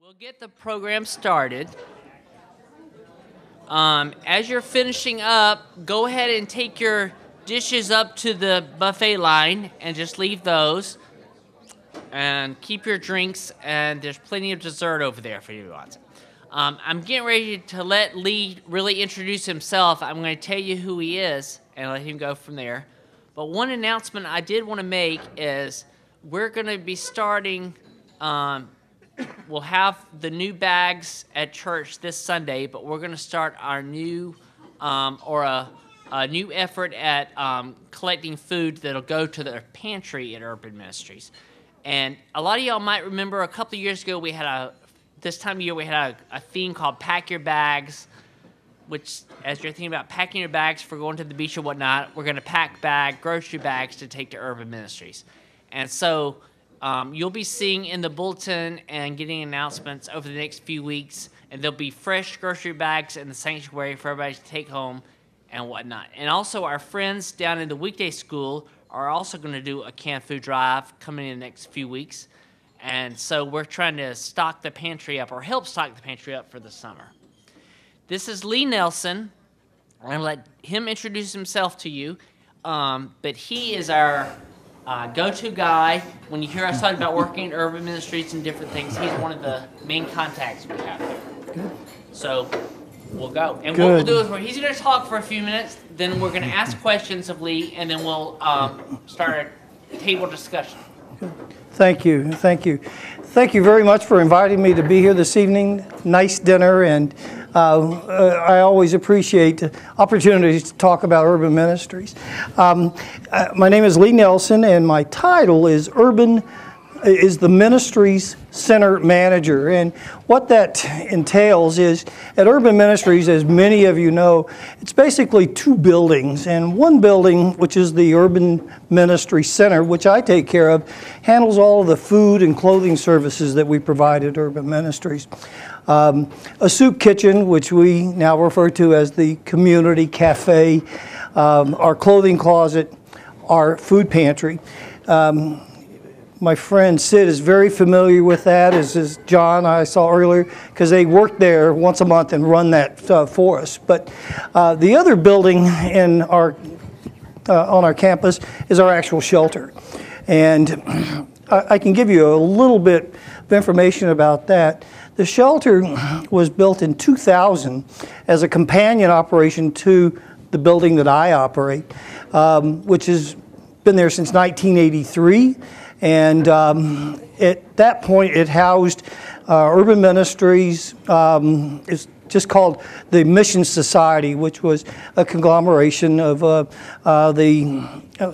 We'll get the program started. As you're finishing up, go ahead and take your dishes up to the buffet line and just leave those. And keep your drinks, and there's plenty of dessert over there for you. I'm getting ready to let Lee really introduce himself. I'm going to tell you who he is and let him go from there. But one announcement I did want to make is we're going to be starting, we'll have the new bags at church this Sunday, but we're going to start our new, a new effort at collecting food that'll go to the pantry at Urban Ministries. And a lot of y'all might remember a couple of years ago this time of year we had a theme called Pack Your Bags, which as you're thinking about packing your bags for going to the beach or whatnot, we're going to pack grocery bags to take to Urban Ministries. And so you'll be seeing in the bulletin and getting announcements over the next few weeks, and there'll be fresh grocery bags in the sanctuary for everybody to take home and whatnot. And also our friends down in the weekday school are also going to do a canned food drive coming in the next few weeks. And so we're trying to stock the pantry up or help stock the pantry up for the summer. This is Lee Nelson. I'm going to let him introduce himself to you. But he is our go-to guy. When you hear us talking about working in Urban Ministries and different things, he's one of the main contacts we have there. Good. So we'll go. And Good. what we'll do is he's going to talk for a few minutes, then we're going to ask questions of Lee, and then we'll start a table discussion. Thank you. Thank you. Thank you very much for inviting me to be here this evening. Nice dinner, and I always appreciate opportunities to talk about Urban Ministries. My name is Lee Nelson, and my title is the Ministries Center Manager. And what that entails is, at Urban Ministries, as many of you know, it's basically two buildings. And one building, which is the Urban Ministry Center, which I take care of, handles all of the food and clothing services that we provide at Urban Ministries. A soup kitchen, which we now refer to as the community cafe, our clothing closet, our food pantry. My friend Sid is very familiar with that, as is John I saw earlier, because they work there once a month and run that for us. But the other building in on our campus is our actual shelter. And I can give you a little bit of information about that. The shelter was built in 2000 as a companion operation to the building that I operate, which has been there since 1983. And at that point, it housed Urban Ministries. It's just called the Mission Society, which was a conglomeration of the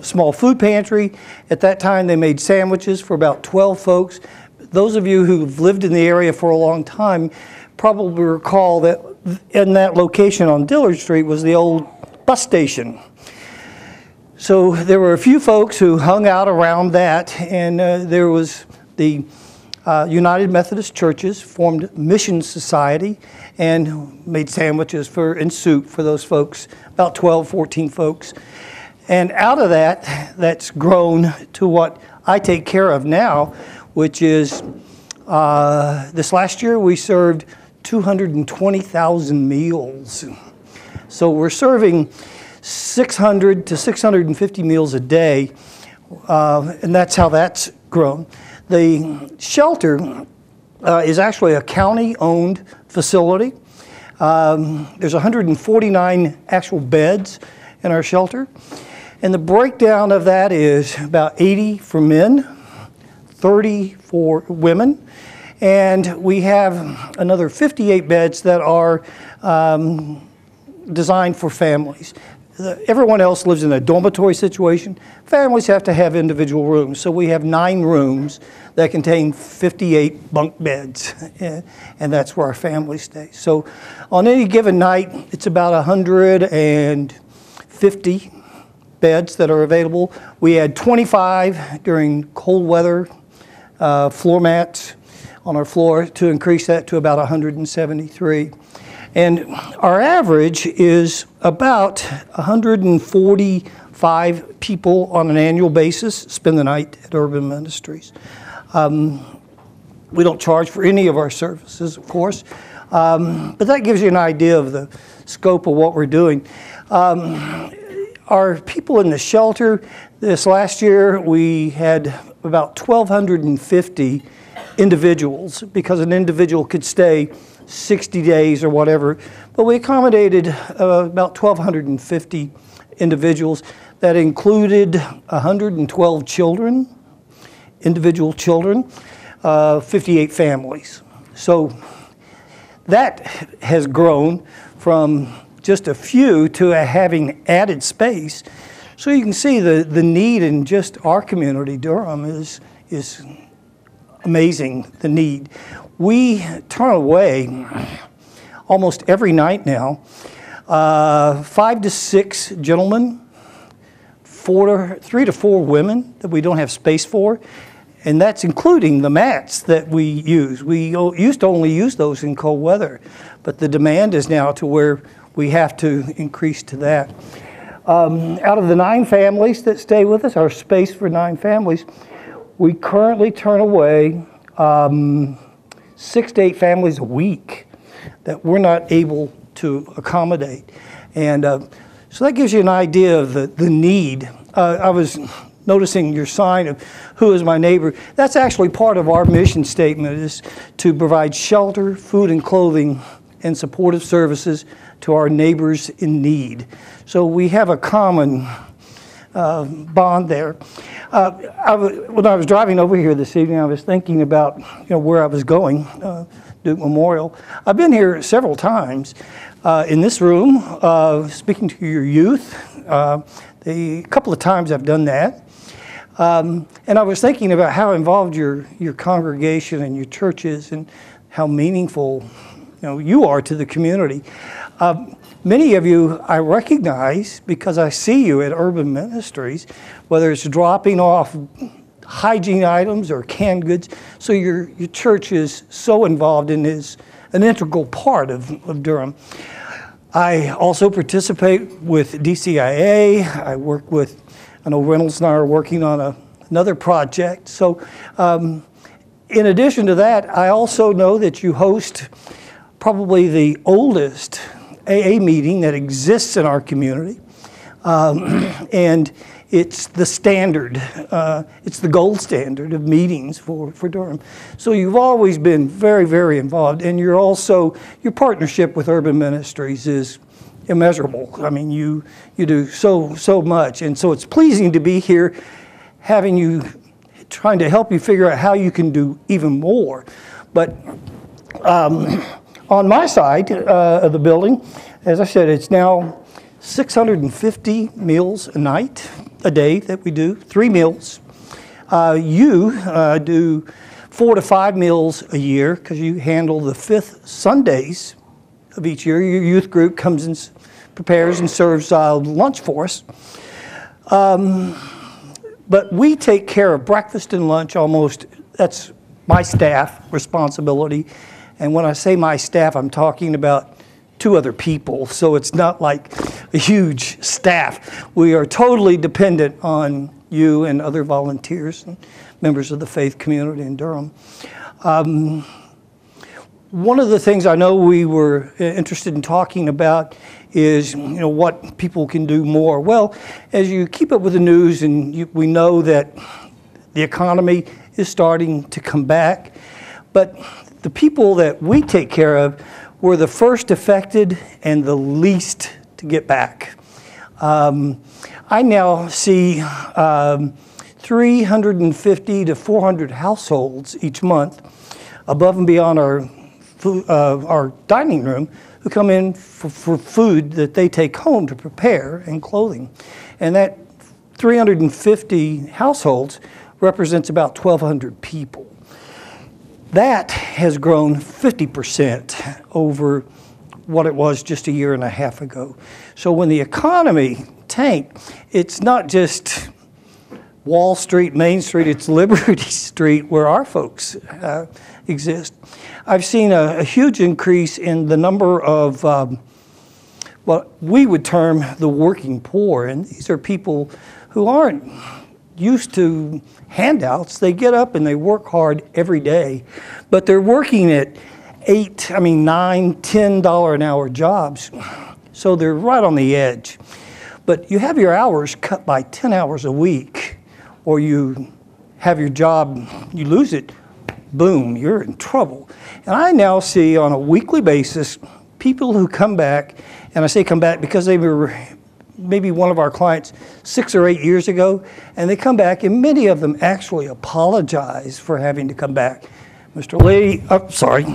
small food pantry. At that time, they made sandwiches for about 12 folks. Those of you who've lived in the area for a long time probably recall that in that location on Dillard Street was the old bus station. So there were a few folks who hung out around that, and there was the United Methodist Churches formed Mission Society and made sandwiches and soup for those folks, about 12, 14 folks. And out of that, that's grown to what I take care of now, which is this last year we served 220,000 meals. So we're serving 600 to 650 meals a day, and that's how that's grown. The shelter is actually a county-owned facility. There's 149 actual beds in our shelter, and the breakdown of that is about 80 for men, 30 for women, and we have another 58 beds that are designed for families. Everyone else lives in a dormitory situation. Families have to have individual rooms. So we have 9 rooms that contain 58 bunk beds, and that's where our families stay. So on any given night, it's about 150 beds that are available. We had 25 during cold weather, floor mats on our floor, to increase that to about 173. And our average is about 145 people on an annual basis spend the night at Urban Ministries. We don't charge for any of our services, of course, but that gives you an idea of the scope of what we're doing. Our people in the shelter, this last year we had about 1,250 individuals, because an individual could stay 60 days or whatever, but we accommodated about 1,250 individuals. That included 112 children, individual children, 58 families. So that has grown from just a few to having added space. So you can see the need in just our community, Durham, is amazing, the need. We turn away almost every night now 5 to 6 gentlemen, 3 to 4 women that we don't have space for, and that's including the mats that we use. We used to only use those in cold weather, but the demand is now to where we have to increase to that. Out of the 9 families that stay with us, our space for 9 families, we currently turn away 6 to 8 families a week that we're not able to accommodate. And so that gives you an idea of the need. I was noticing your sign of who is my neighbor. That's actually part of our mission statement, is to provide shelter, food and clothing, and supportive services to our neighbors in need. So we have a common bond there. When I was driving over here this evening, I was thinking about where I was going, Duke Memorial. I've been here several times in this room, speaking to your youth. A couple of times I've done that. And I was thinking about how involved your congregation and your church is, and how meaningful you are to the community. Many of you I recognize because I see you at Urban Ministries, whether it's dropping off hygiene items or canned goods. So your church is so involved and is an integral part of Durham. I also participate with DCIA. I work with, I know Reynolds and I are working on another project. So in addition to that, I also know that you host probably the oldest AA meeting that exists in our community. And it's the standard, it's the gold standard of meetings for Durham. So you've always been very, very involved, and your partnership with Urban Ministries is immeasurable. I mean, you do so much, and so it's pleasing to be here, having you, trying to help you figure out how you can do even more. But on my side of the building, as I said, it's now 650 meals a day that we do, 3 meals. You do 4 to 5 meals a year because you handle the 5th Sundays of each year. Your youth group comes and prepares and serves lunch for us. But we take care of breakfast and lunch almost, that's my staff responsibility. And when I say my staff, I'm talking about 2 other people, so it's not like a huge staff. We are totally dependent on you and other volunteers and members of the faith community in Durham. One of the things I know we were interested in talking about is what people can do more. Well, as you keep up with the news, and we know that the economy is starting to come back, but the people that we take care of were the first affected and the least to get back. I now see 350 to 400 households each month, above and beyond our dining room, who come in for food that they take home to prepare and clothing. And that 350 households represents about 1,200 people. That has grown 50% over what it was just a year and a half ago. So when the economy tanked, it's not just Wall Street, Main Street, it's Liberty Street where our folks exist. I've seen a huge increase in the number of what we would term the working poor, and these are people who aren't used to handouts. They get up and they work hard every day, but they're working at $9, $10 an hour jobs. So they're right on the edge. But you have your hours cut by 10 hours a week, or you have your job, you lose it, boom, you're in trouble. And I now see on a weekly basis people who come back, and I say come back because they were maybe one of our clients 6 or 8 years ago, and they come back, and many of them actually apologize for having to come back. Mr. Lee, sorry,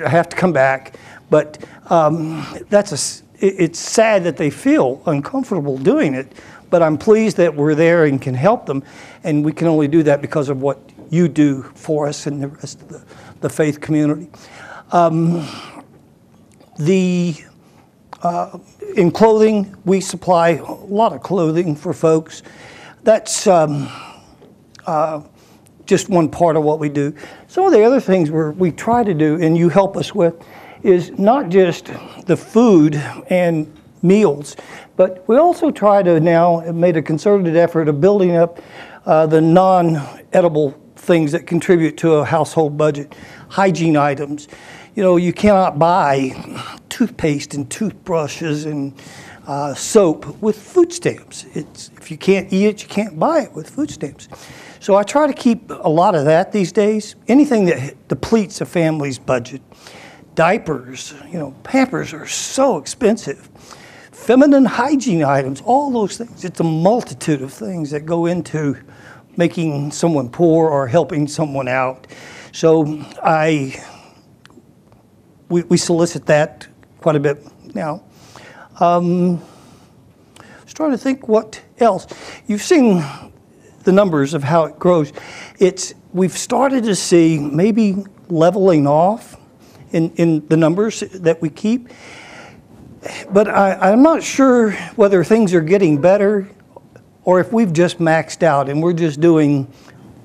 I have to come back. But it's sad that they feel uncomfortable doing it, but I'm pleased that we're there and can help them, and we can only do that because of what you do for us and the rest of the faith community. In clothing, we supply a lot of clothing for folks. That's just one part of what we do. Some of the other things we try to do, and you help us with, is not just the food and meals, but we also try to now have made a concerted effort of building up the non-edible things that contribute to a household budget. Hygiene items. You know, you cannot buy toothpaste and toothbrushes and soap with food stamps. If you can't eat it, you can't buy it with food stamps. So I try to keep a lot of that these days. Anything that depletes a family's budget. Diapers, Pampers are so expensive. Feminine hygiene items, all those things. It's a multitude of things that go into making someone poor or helping someone out. So we solicit that quite a bit now. I was trying to think what else. You've seen the numbers of how it grows. We've started to see maybe leveling off in the numbers that we keep. But I'm not sure whether things are getting better or if we've just maxed out and we're just doing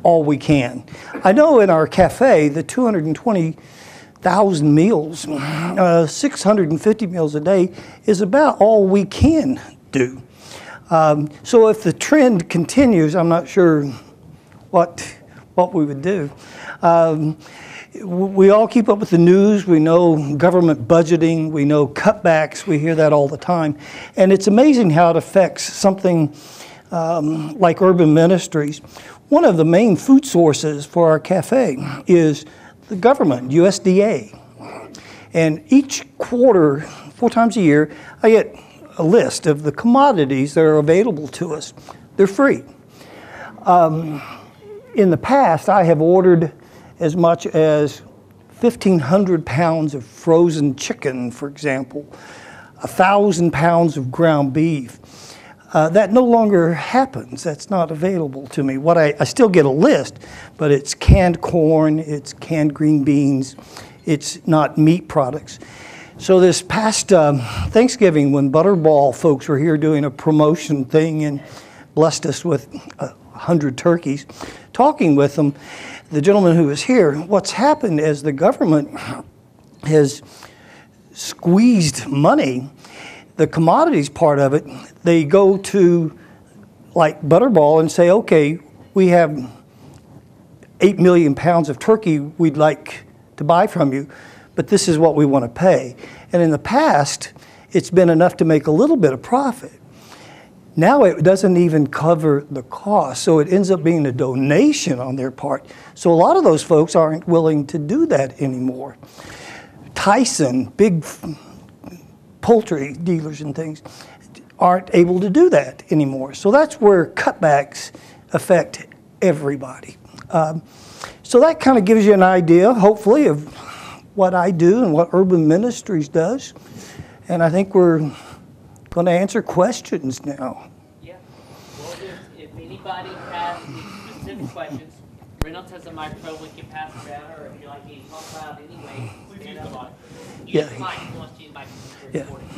all we can. I know in our cafe, the 220,000 meals, 650 meals a day is about all we can do. So if the trend continues, I'm not sure what we would do. We all keep up with the news. We know government budgeting. We know cutbacks. We hear that all the time. And it's amazing how it affects something like urban ministries. One of the main food sources for our cafe is the government, USDA. And each quarter, 4 times a year, I get a list of the commodities that are available to us. They're free. In the past, I have ordered as much as 1,500 pounds of frozen chicken, for example, 1,000 pounds of ground beef. That no longer happens. That's not available to me. I still get a list, but it's canned corn, it's canned green beans, it's not meat products. So this past Thanksgiving, when Butterball folks were here doing a promotion thing and blessed us with 100 turkeys, talking with them, the gentleman who was here, what's happened is the government has squeezed money. The commodities part of it, they go to like Butterball and say, okay, we have 8 million pounds of turkey we'd like to buy from you, but this is what we want to pay. And in the past, it's been enough to make a little bit of profit. Now it doesn't even cover the cost, so it ends up being a donation on their part. So a lot of those folks aren't willing to do that anymore. Tyson, big poultry dealers and things, aren't able to do that anymore. So that's where cutbacks affect everybody. So that kind of gives you an idea, hopefully, of what I do and what Urban Ministries does. And I think we're going to answer questions now. Yeah. Well, if anybody has any specific questions, Reynolds has a microphone we can pass around, or if you like me to talk about it anyway, stand up on it. You get the mic if you want to use the mic for recording.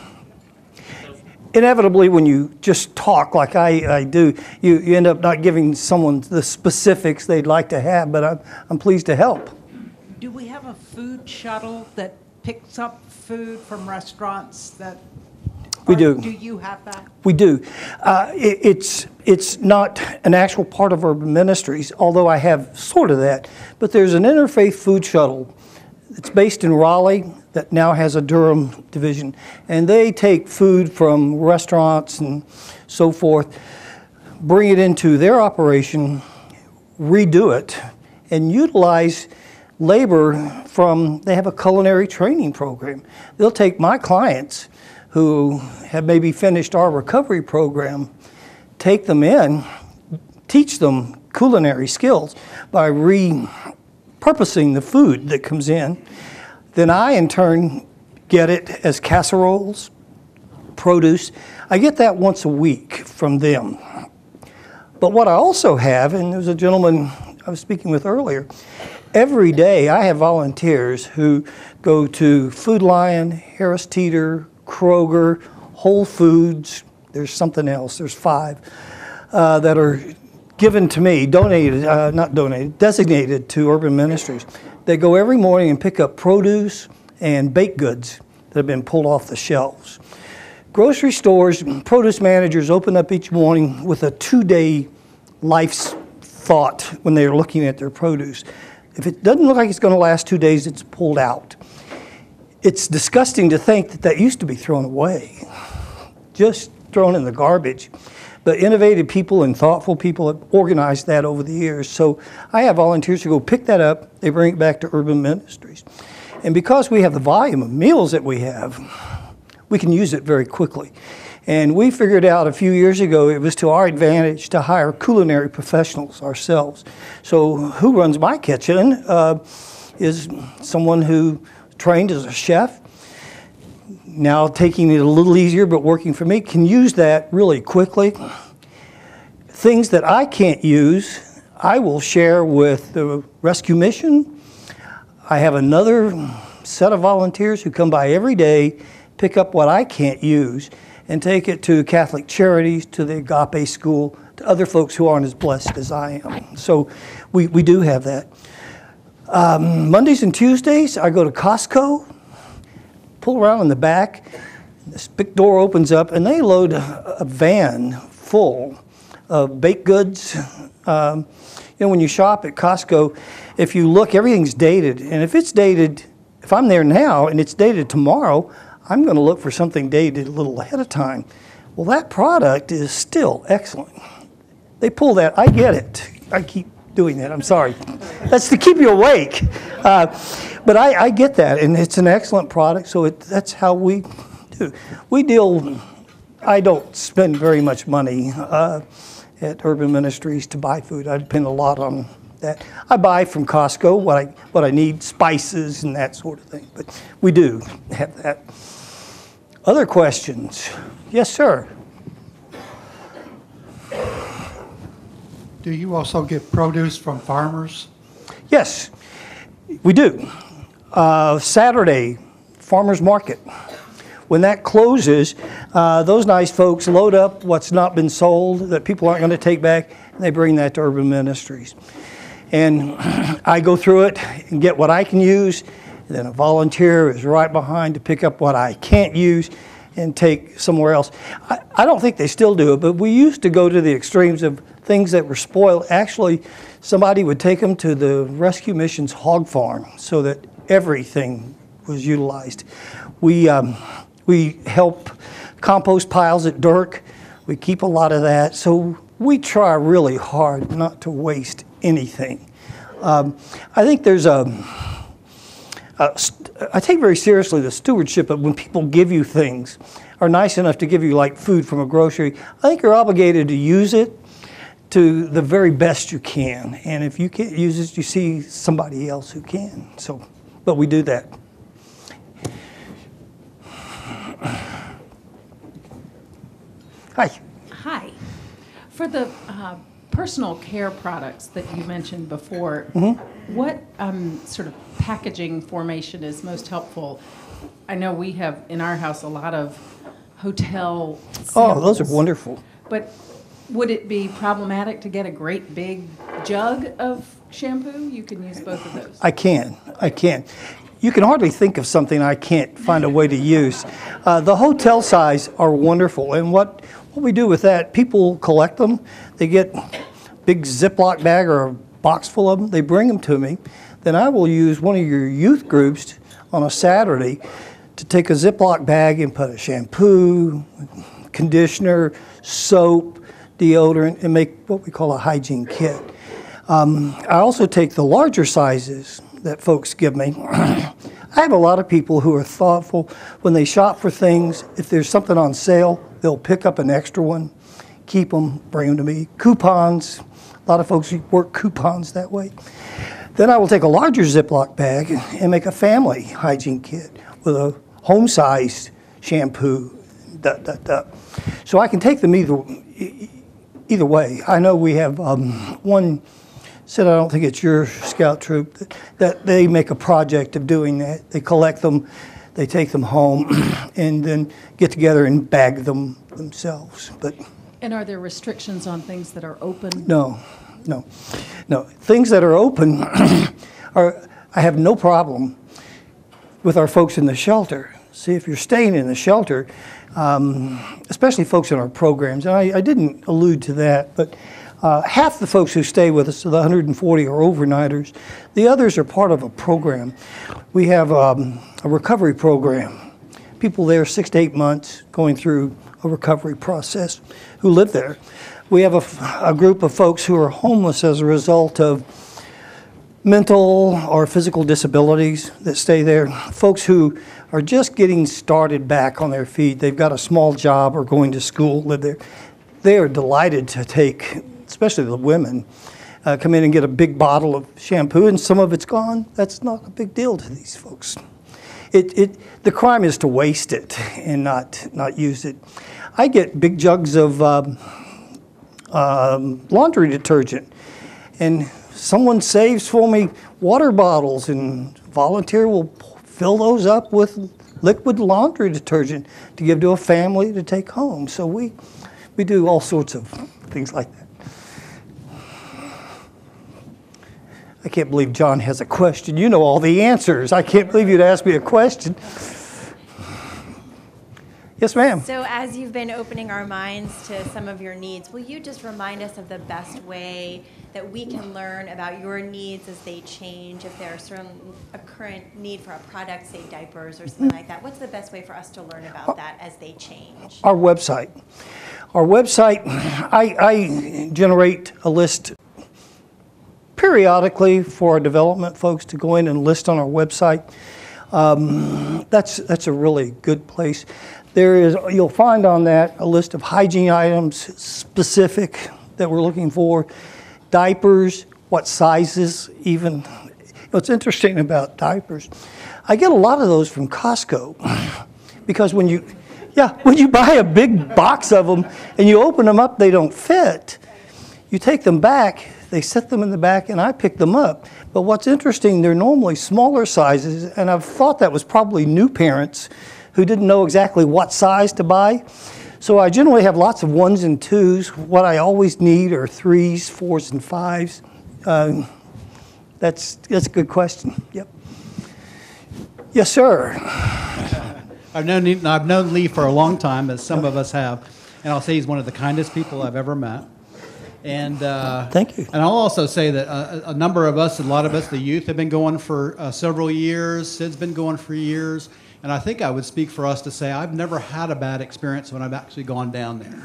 So, inevitably, when you just talk like I do, you end up not giving someone the specifics they'd like to have, but I'm pleased to help. Do we have a food shuttle that picks up food from restaurants that We do. Do you have that? We do. It's not an actual part of Urban Ministries, although I have sort of that. But there's an interfaith food shuttle. It's based in Raleigh that now has a Durham division. And they take food from restaurants and so forth, bring it into their operation, redo it, and utilize labor from, they have a culinary training program. They'll take my clients who have maybe finished our recovery program, take them in, teach them culinary skills by repurposing the food that comes in. Then I, in turn, get it as casseroles, produce. I get that once a week from them. But what I also have, and there was a gentleman I was speaking with earlier, every day I have volunteers who go to Food Lion, Harris Teeter, Kroger, Whole Foods, there's something else, there's 5, that are given to me, designated to Urban Ministries. They go every morning and pick up produce and baked goods that have been pulled off the shelves. Grocery stores, produce managers open up each morning with a 2-day life's thought when they're looking at their produce. If it doesn't look like it's going to last 2 days, it's pulled out. It's disgusting to think that that used to be thrown away, just thrown in the garbage. But innovative people and thoughtful people have organized that over the years. So I have volunteers who go pick that up, they bring it back to Urban Ministries. And because we have the volume of meals that we have, we can use it very quickly. And we figured out a few years ago it was to our advantage to hire culinary professionals ourselves. So who runs my kitchen is someone who trained as a chef, now taking it a little easier but working for me, can use that really quickly. Things that I can't use, I will share with the rescue mission. I have another set of volunteers who come by every day, pick up what I can't use, and take it to Catholic Charities, to the Agape School, to other folks who aren't as blessed as I am. So we do have that. Mondays and Tuesdays, I go to Costco, pull around in the back, this big door opens up, and they load a van full of baked goods. When you shop at Costco, if you look, everything's dated. And if it's dated, if I'm there now and it's dated tomorrow, I'm going to look for something dated a little ahead of time. Well, that product is still excellent. They pull that, I get it. I keep doing that, I'm sorry. That's to keep you awake. But I get that, and it's an excellent product, so that's how we do. I don't spend very much money at Urban Ministries to buy food. I depend a lot on that. I buy from Costco what I need, spices and that sort of thing, but we do have that. Other questions? Yes, sir. Do you also get produce from farmers? Yes, we do. Saturday, farmers market. When that closes, those nice folks load up what's not been sold that people aren't going to take back, and they bring that to Urban Ministries. And I go through it and get what I can use, and then a volunteer is right behind to pick up what I can't use and take somewhere else. I don't think they still do it, but we used to go to the extremes of things that were spoiled. Actually, somebody would take them to the rescue mission's hog farm so that everything was utilized. We help compost piles at Durham. We keep a lot of that. So we try really hard not to waste anything. I think there's I take very seriously the stewardship of when people give you things, are nice enough to give you like food from a grocery. I think you're obligated to use it to the very best you can. And if you can't use it, you see somebody else who can. So, but we do that. Hi. Hi. For the personal care products that you mentioned before, what sort of packaging formation is most helpful? I know we have in our house a lot of hotel samples. Oh, those are wonderful. But would it be problematic to get a great big jug of shampoo? You can use both of those. I can. you can hardly think of something I can't find a way to use. The hotel size are wonderful, and what we do with that, people collect them. They get a big Ziploc bag or a box full of them. They bring them to me. Then I will use one of your youth groups on a Saturday to take a Ziploc bag and put a shampoo, conditioner, soap, deodorant, and make what we call a hygiene kit. I also take the larger sizes that folks give me. I have a lot of people who are thoughtful when they shop for things. If there's something on sale, they'll pick up an extra one, keep them, bring them to me. Coupons, a lot of folks work coupons that way. Then I will take a larger Ziploc bag and make a family hygiene kit with a home-sized shampoo. So I can take them either way. I know we have one, Sid, I don't think it's your scout troop, that they make a project of doing that. They collect them, they take them home, and then get together and bag them themselves. And are there restrictions on things that are open? No. Things that are open I have no problem with our folks in the shelter. See, if you're staying in the shelter, especially folks in our programs, and I didn't allude to that, but half the folks who stay with us, the 140 are overnighters. The others are part of a program. We have a recovery program. People there 6 to 8 months going through a recovery process who live there. We have a group of folks who are homeless as a result of mental or physical disabilities that stay there. Folks who are just getting started back on their feet. They've got a small job or going to school, live there. They are delighted to take, especially the women, come in and get a big bottle of shampoo, and some of it's gone. That's not a big deal to these folks. The crime is to waste it and not use it. I get big jugs of laundry detergent, and someone saves for me water bottles, and volunteer will fill those up with liquid laundry detergent to give to a family to take home. So we do all sorts of things like that. I can't believe John has a question. You know all the answers. I can't believe you'd ask me a question. Yes, ma'am. So as you've been opening our minds to some of your needs, will you just remind us of the best way that we can learn about your needs as they change? If there's a current need for a product, say diapers or something like that, what's the best way for us to learn about that as they change? Our website. I generate a list periodically for our development folks to go in and list on our website. That's a really good place. You'll find on that a list of hygiene items specific that we're looking for, diapers, what sizes even. What's interesting about diapers, I get a lot of those from Costco because when you buy a big box of them and you open them up, they don't fit. You take them back, they set them in the back, and I pick them up. But what's interesting, they're normally smaller sizes, and I've thought that was probably new parents who didn't know exactly what size to buy. So I generally have lots of 1s and 2s. What I always need are 3s, 4s, and 5s. That's a good question. Yep. Yes, sir. I've known Lee for a long time, as some of us have, and I'll say he's one of the kindest people I've ever met. And thank you. And I'll also say that a number of us, a lot of us, the youth, have been going for several years. Sid's been going for years. And I think I would speak for us to say I've never had a bad experience when I've actually gone down there.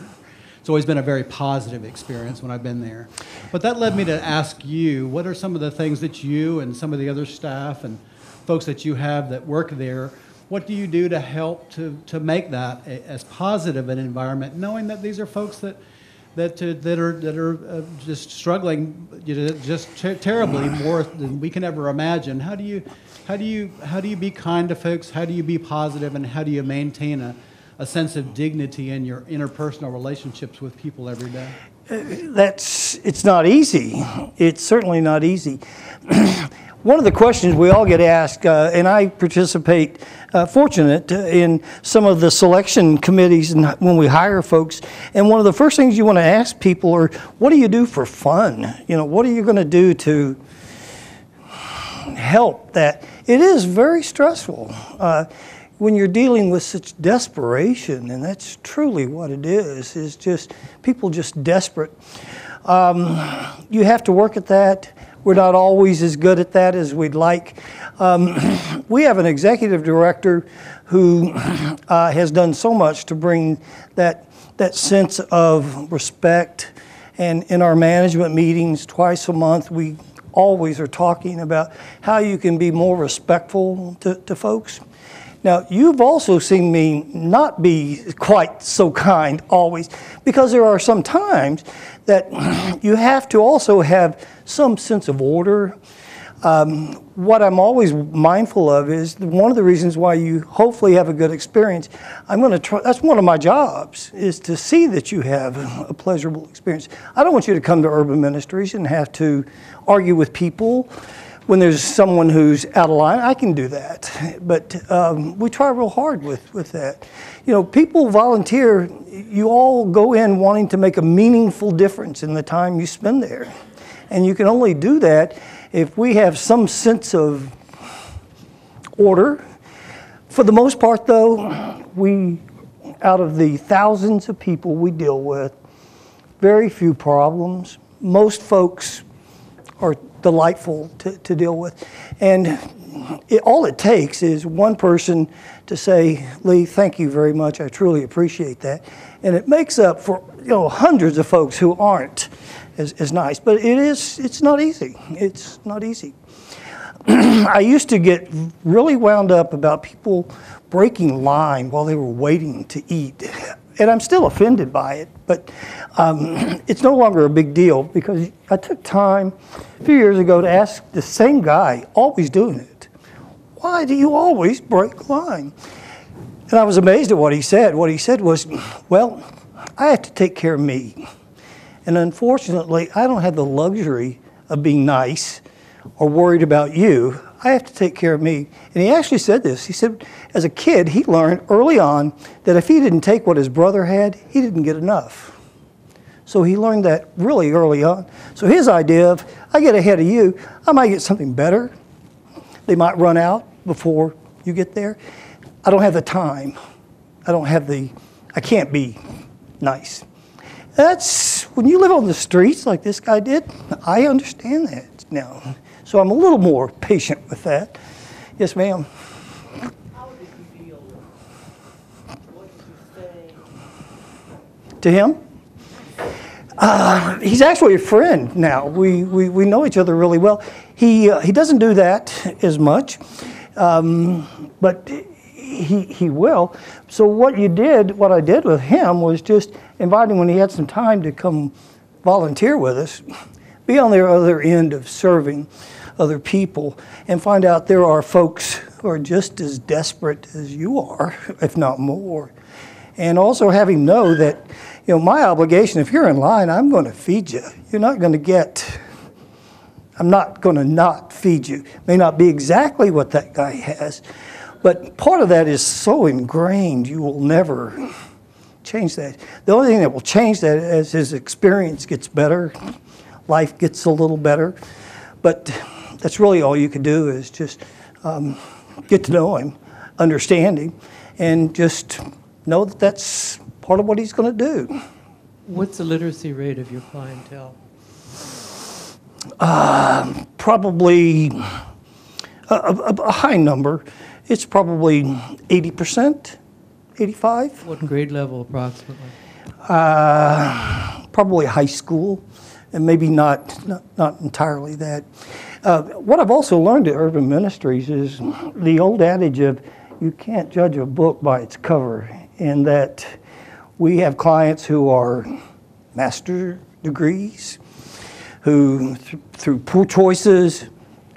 It's always been a very positive experience when I've been there. But that led me to ask you, what are some of the things that you and some of the other staff and folks that you have that work there, what do you do to help to make that as positive an environment, knowing that these are folks that are just struggling, just terribly more than we can ever imagine? How do you be kind to folks? How do you be positive, and how do you maintain a sense of dignity in your interpersonal relationships with people every day? It's not easy. It's certainly not easy. One of the questions we all get asked, and I participate, fortunate, in some of the selection committees and when we hire folks, and one of the first things you want to ask people are, what do you do for fun? What are you going to do to help that? it is very stressful when you're dealing with such desperation, and that's truly what it is just people just desperate. You have to work at that. We're not always as good at that as we'd like. We have an executive director who has done so much to bring that sense of respect. And in our management meetings twice a month, we always are talking about how you can be more respectful to folks. Now, you've also seen me not be quite so kind always, because there are some times that you have to also have some sense of order. What I'm always mindful of is one of the reasons why you hopefully have a good experience. I'm going to try. That's one of my jobs, is to see that you have a pleasurable experience. I don't want you to come to Urban Ministries and have to argue with people when there's someone who's out of line. I can do that, but we try real hard with that. You know, people volunteer. You all go in wanting to make a meaningful difference in the time you spend there, and you can only do that if we have some sense of order. For the most part, though, out of the thousands of people we deal with, very few problems. Most folks are delightful to deal with. And all it takes is one person to say, Lee, thank you very much. I truly appreciate that. And it makes up for hundreds of folks who aren't as nice. But it's not easy. It's not easy. I used to get really wound up about people breaking line while they were waiting to eat. And I'm still offended by it, but it's no longer a big deal, because I took time a few years ago to ask the same guy, always doing it, why do you always break line? And I was amazed at what he said. What he said was, well, I have to take care of me. And unfortunately, I don't have the luxury of being nice or worried about you. I have to take care of me. And he actually said this. He said, as a kid, he learned early on that if he didn't take what his brother had, he didn't get enough. So he learned that really early on. So his idea of, I get ahead of you, I might get something better. They might run out before you get there. I don't have the time. I can't be nice. That's, when you live on the streets like this guy did, I understand that now. So I'm a little more patient with that. Yes, ma'am. How did you deal with it? What did you say? To him? He's actually a friend now. We know each other really well. He doesn't do that as much, but he will. So what I did with him was just invite him when he had some time to come volunteer with us, be on the other end of serving other people, and find out there are folks who are just as desperate as you are, if not more. And also have him know that, my obligation, if you're in line, I'm going to feed you. I'm not going to not feed you. May not be exactly what that guy has, but part of that is so ingrained, you will never change that. The only thing that will change that as his experience gets better, life gets a little better. But that's really all you can do, is just get to know him, understand him, and just know that that's part of what he's going to do. What's the literacy rate of your clientele? Probably a high number. It's probably 80%, 85%. What grade level approximately? Probably high school, and maybe not entirely that. What I've also learned at Urban Ministries is the old adage of you can't judge a book by its cover, and that we have clients who are master degrees, who through poor choices,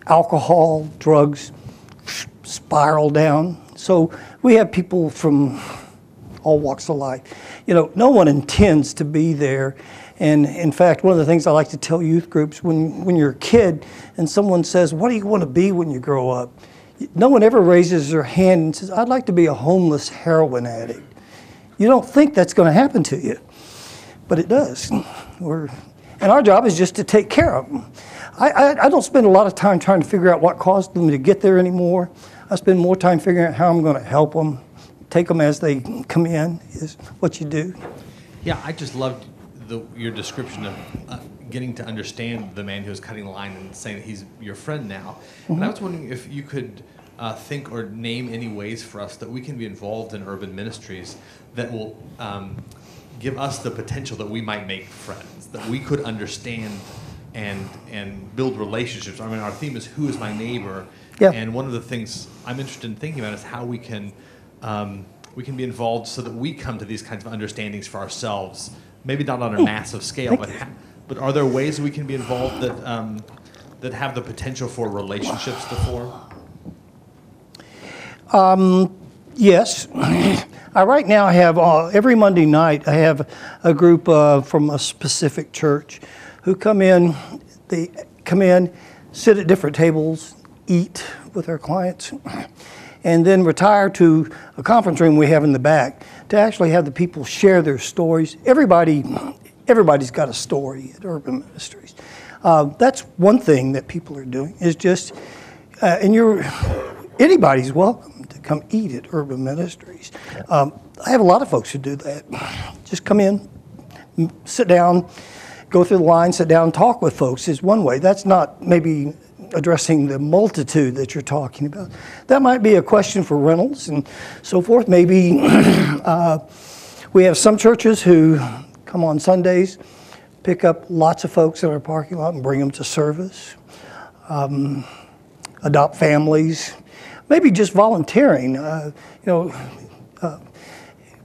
alcohol, drugs, spiral down. So we have people from all walks of life. No one intends to be there. And in fact, one of the things I like to tell youth groups, when you're a kid and someone says, what do you want to be when you grow up? No one ever raises their hand and says, I'd like to be a homeless heroin addict. You don't think that's going to happen to you, but it does. And our job is just to take care of them. I don't spend a lot of time trying to figure out what caused them to get there anymore. I spend more time figuring out how I'm going to help them. Take them as they come in is what you do. Yeah, I just loved your description of getting to understand the man who was cutting the line and saying that he's your friend now. Mm-hmm. And I was wondering if you could think or name any ways for us that we can be involved in urban ministries that will give us the potential that we might make friends, that we could understand and build relationships. I mean, our theme is who is my neighbor, and one of the things I'm interested in thinking about is how we can be involved so that we come to these kinds of understandings for ourselves. Maybe not on a massive scale, but are there ways we can be involved that have the potential for relationships to form? Yes. Right now I have, every Monday night, I have a group from a specific church who come in. They come in, sit at different tables, eat with our clients, and then retire to a conference room we have in the back to actually have the people share their stories. Everybody's got a story at Urban Ministries. That's one thing that people are doing is just, anybody's welcome to come eat at Urban Ministries. I have a lot of folks who do that. Just come in, sit down, go through the line, sit down, talk with folks is one way. That's not maybe addressing the multitude that you're talking about. That might be a question for Reynolds and so forth. Maybe we have some churches who come on Sundays, pick up lots of folks in our parking lot and bring them to service, adopt families, maybe just volunteering,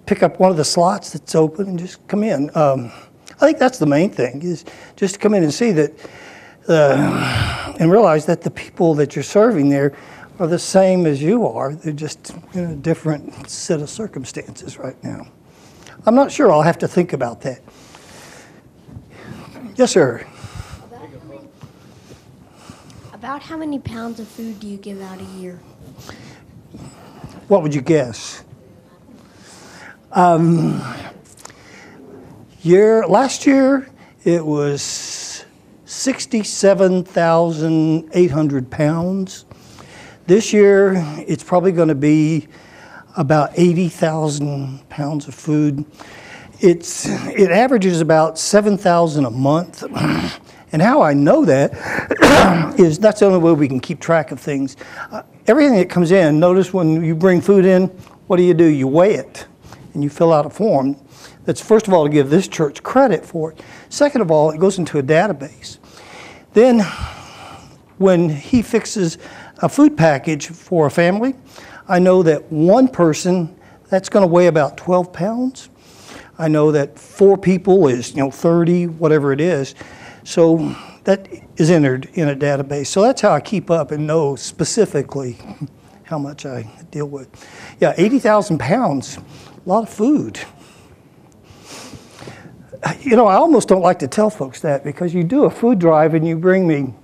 pick up one of the slots that's open and just come in. I think that's the main thing, is just to come in and see that, and realize that the people that you're serving there are the same as you are. They're just in a different set of circumstances right now. I'm not sure. I'll have to think about that. Yes, sir. About how many pounds of food do you give out a year? What would you guess? Last year, it was 67,800 pounds. This year, it's probably going to be about 80,000 pounds of food. It averages about 7,000 a month. And how I know that is that's the only way we can keep track of things. Everything that comes in, notice when you bring food in, what do? You weigh it and you fill out a form. That's first of all to give this church credit for it. Second of all, it goes into a database. Then when he fixes a food package for a family, I know that one person, that's going to weigh about 12 pounds. I know that 4 people is 30, whatever it is. So that is entered in a database. So that's how I keep up and know specifically how much I deal with. Yeah, 80,000 pounds, a lot of food. I almost don't like to tell folks that, because you do a food drive and you bring me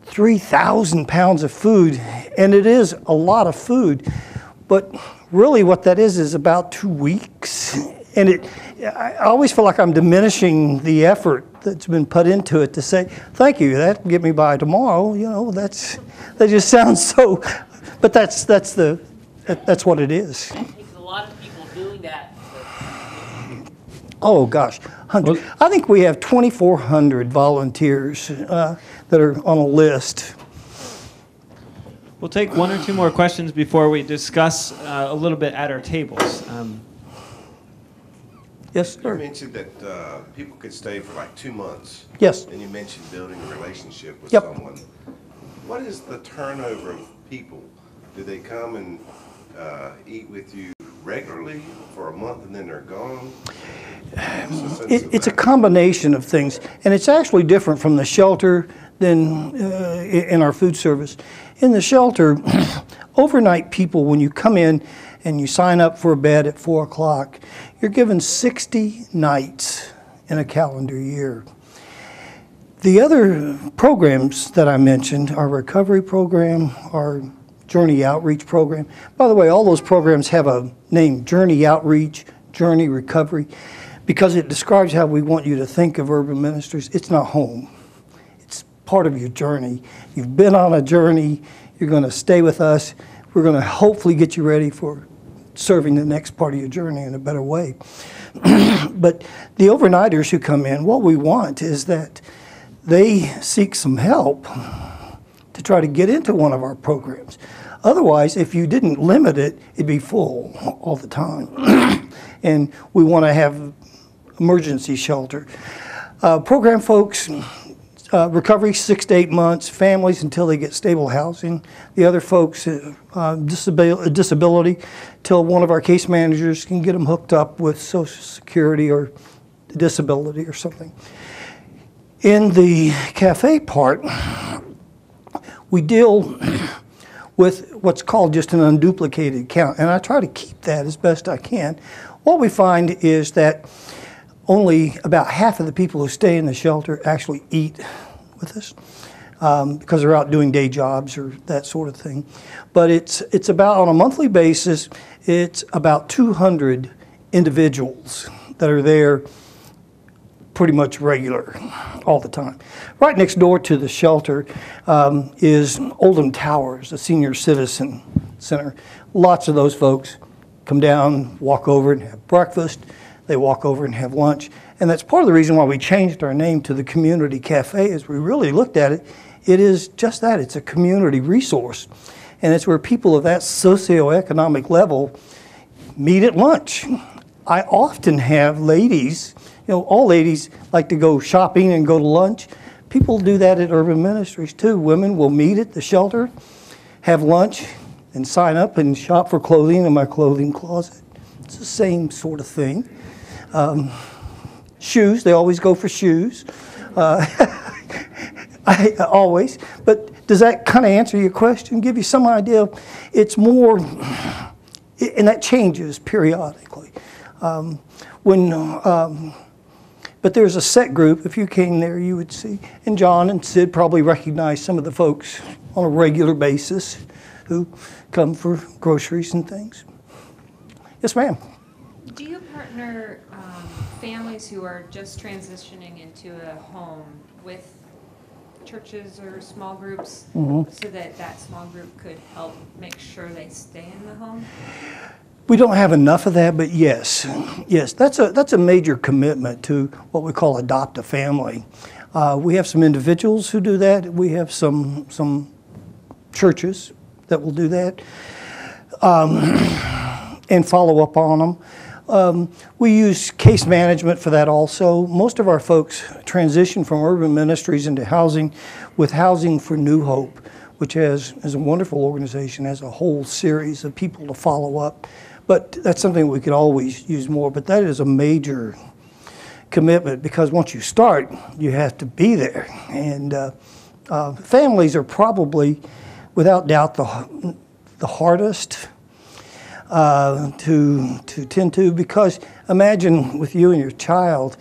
3,000 pounds of food, and it is a lot of food. But really what that is about 2 weeks. And I always feel like I'm diminishing the effort that's been put into it to say, thank you, that'll get me by tomorrow. That just sounds so, but that's what it is. It takes a lot of people doing that. Oh gosh, hundreds. I think we have 2,400 volunteers that are on a list. We'll take 1 or 2 more questions before we discuss a little bit at our tables. Yes, sir. You mentioned that people could stay for like 2 months. Yes. And you mentioned building a relationship with Yep. someone. What is the turnover of people? Do they come and eat with you regularly for a month and then they're gone? It's a combination of things, and it's actually different from the shelter than in our food service. In the shelter, overnight people, when you come in and you sign up for a bed at 4 o'clock, you're given 60 nights in a calendar year. The other programs that I mentioned, our recovery program, our Journey Outreach program. By the way, all those programs have a name, Journey Outreach, Journey Recovery, because it describes how we want you to think of urban ministries. It's not home. It's part of your journey. You've been on a journey. You're going to stay with us. We're going to hopefully get you ready for serving the next part of your journey in a better way. But the overnighters who come in, what we want is that they seek some help to try to get into one of our programs. Otherwise, if you didn't limit it, it'd be full all the time. And we want to have emergency shelter. Program folks, recovery 6 to 8 months, families until they get stable housing. The other folks, disability, till one of our case managers can get them hooked up with Social Security or disability or something. In the cafe part, we deal with what's called just an unduplicated count, and I try to keep that as best I can. What we find is that only about half of the people who stay in the shelter actually eat with us because they're out doing day jobs or that sort of thing. But it's about, on a monthly basis, it's about 200 individuals that are there pretty much regular all the time. Right next door to the shelter is Oldham Towers, a senior citizen center. Lots of those folks come down, walk over and have breakfast. They walk over and have lunch. And that's part of the reason why we changed our name to the Community Cafe, is we really looked at it. It is just that. It's a community resource. And it's where people of that socioeconomic level meet at lunch. I often have ladies, all ladies like to go shopping and go to lunch. People do that at Urban Ministries too. Women will meet at the shelter, have lunch, and sign up and shop for clothing in my clothing closet. It's the same sort of thing. Shoes, they always go for shoes. Always. But does that kind of answer your question? Give you some idea? It's more, and that changes periodically. But there's a set group. If you came there, you would see. And John and Sid probably recognize some of the folks on a regular basis who come for groceries and things. Yes, ma'am. Do you partner families who are just transitioning into a home with churches or small groups so that that small group could help make sure they stay in the home? We don't have enough of that, but yes, that's a major commitment to what we call adopt a family. We have some individuals who do that. We have some churches that will do that and follow up on them. We use case management for that also. Most of our folks transition from Urban Ministries into housing with Housing for New Hope, which is a wonderful organization, has a whole series of people to follow up. But that's something we could always use more. But that is a major commitment, because once you start, you have to be there. And families are probably, without doubt, the hardest to tend to, because imagine with you and your child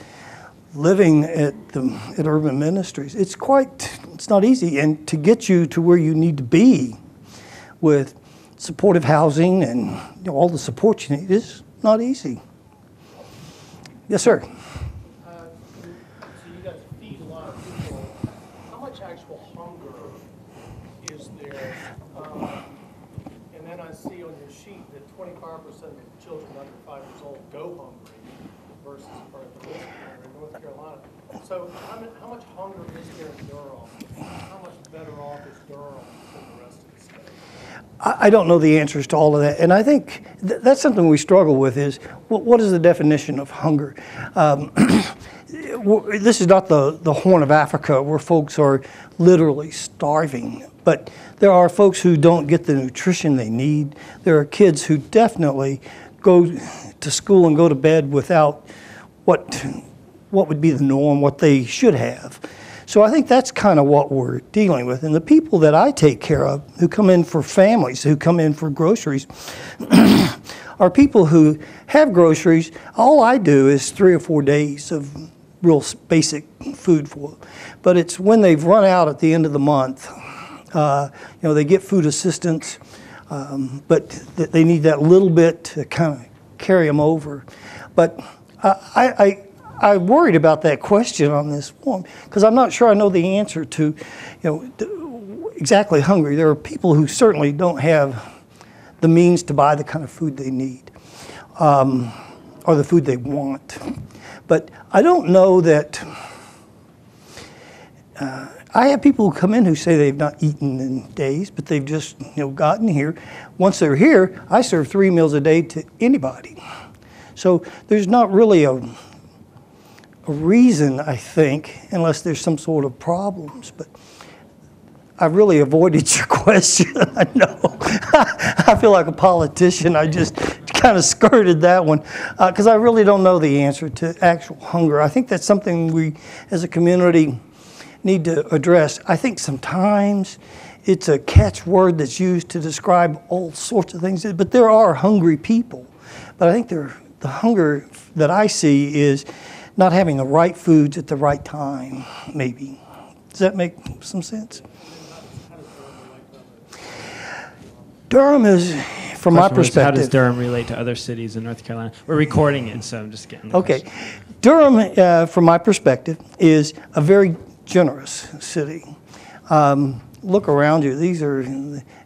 living at Urban Ministries. It's not easy, and to get you to where you need to be with supportive housing and all the support you need is not easy. Yes, sir. So you guys feed a lot of people. How much actual hunger is there? And then I see on your sheet that 25% of children under 5 years old go hungry versus for the list in North Carolina. So how much hunger is there in Durham? How much better off is Durham than the rest of the state? I don't know the answers to all of that, and I think that's something we struggle with is, what is the definition of hunger? This is not the Horn of Africa where folks are literally starving, but there are folks who don't get the nutrition they need. There are kids who definitely go to school and go to bed without what would be the norm, what they should have. So I think that's kind of what we're dealing with. And the people that I take care of who come in for families, who come in for groceries, are people who have groceries. All I do is 3 or 4 days of real basic food for them. But it's when they've run out at the end of the month, they get food assistance, but they need that little bit to kind of carry them over. But I worried about that question on this one because I'm not sure I know the answer to, exactly hungry. There are people who certainly don't have the means to buy the kind of food they need or the food they want. But I don't know that. I have people who come in who say they've not eaten in days, but they've just gotten here. Once they're here, I serve 3 meals a day to anybody. So there's not really a reason, I think, unless there's some sort of problems. But I really avoided your question. I know. I feel like a politician. I just kind of skirted that one because I really don't know the answer to actual hunger. I think that's something we, as a community, need to address. I think sometimes it's a catchword that's used to describe all sorts of things, but there are hungry people. But I think the hunger that I see is not having the right foods at the right time, maybe. Does that make some sense? Durham is, from my perspective... How does Durham relate to other cities in North Carolina? We're recording it, so I'm just getting the Okay. question. Durham, from my perspective, is a very generous city. Look around you. These are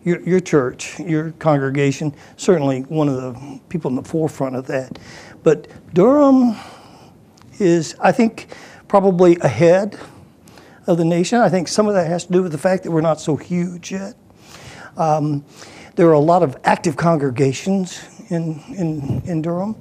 your church, your congregation, certainly one of the people in the forefront of that. But Durham is, I think, probably ahead of the nation. I think some of that has to do with the fact that we're not so huge yet. There are a lot of active congregations in Durham.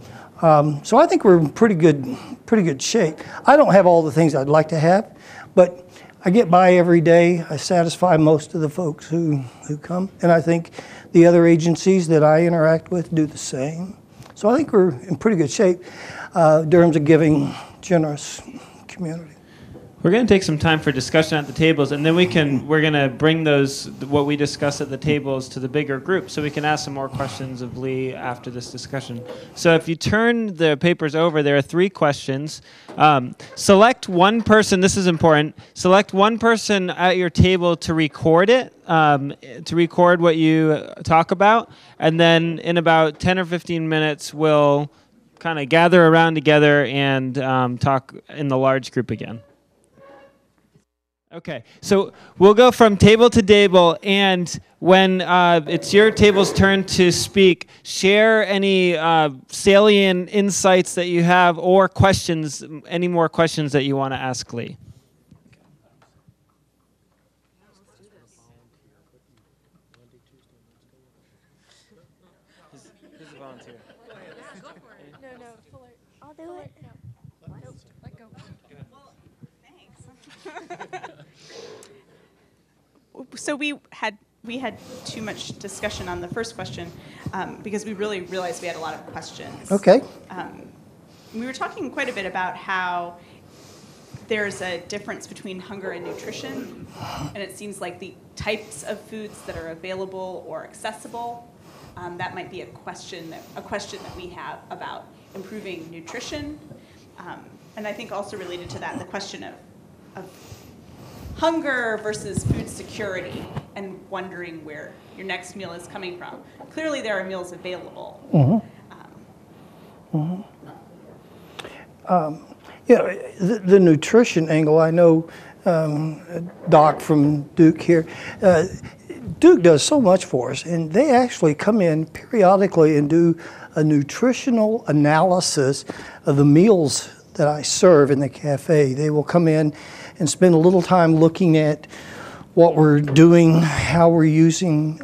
So I think we're in pretty good shape. I don't have all the things I'd like to have, but I get by every day. I satisfy most of the folks who come, and I think the other agencies that I interact with do the same. So I think we're in pretty good shape. Durham's a giving, generous community. We're going to take some time for discussion at the tables, and then we're going to bring what we discuss at the tables to the bigger group, so we can ask some more questions of Lee after this discussion. So if you turn the papers over, there are 3 questions. Select one person, this is important, select one person at your table to record it, to record what you talk about, and then in about 10 or 15 minutes, we'll kind of gather around together and talk in the large group again. Okay, so we'll go from table to table, and when it's your table's turn to speak, share any salient insights that you have or questions, any more questions that you want to ask Lee. Who's a volunteer? I'll do it. Let go. So we had too much discussion on the first question because we really realized we had a lot of questions. Okay. We were talking quite a bit about how there's a difference between hunger and nutrition, and it seems like the types of foods that are available or accessible, that might be a question that we have about improving nutrition, and I think also related to that, the question of hunger versus food security and wondering where your next meal is coming from. Clearly there are meals available. The nutrition angle, I know Doc from Duke here. Duke does so much for us, and they actually come in periodically and do a nutritional analysis of the meals that I serve in the cafe. They will come in and spend a little time looking at what we're doing, how we're using.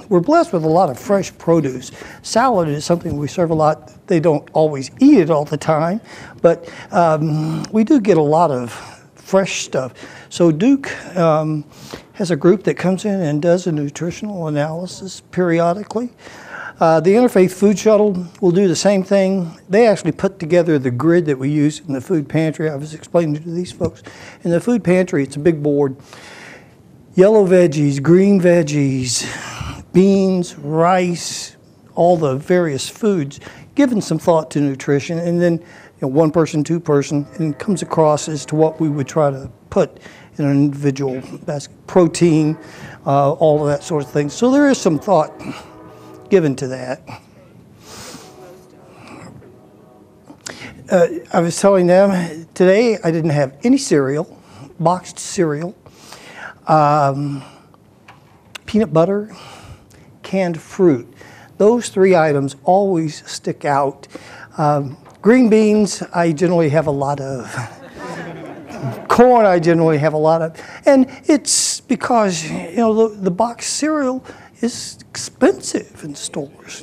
We're blessed with a lot of fresh produce. Salad is something we serve a lot. They don't always eat it all the time, but we do get a lot of fresh stuff. So Duke has a group that comes in and does a nutritional analysis periodically. The Interfaith Food Shuttle will do the same thing. They actually put together the grid that we use in the food pantry. I was explaining to these folks. In the food pantry, it's a big board. Yellow veggies, green veggies, beans, rice, all the various foods, given some thought to nutrition, and then one person, two person, and it comes across as to what we would try to put in an individual basket. Protein, all of that sort of thing. So there is some thought given to that. I was telling them today I didn't have any cereal, boxed cereal, peanut butter, canned fruit. Those 3 items always stick out. Green beans, I generally have a lot of. Corn, I generally have a lot of. And it's because, the boxed cereal is expensive in stores.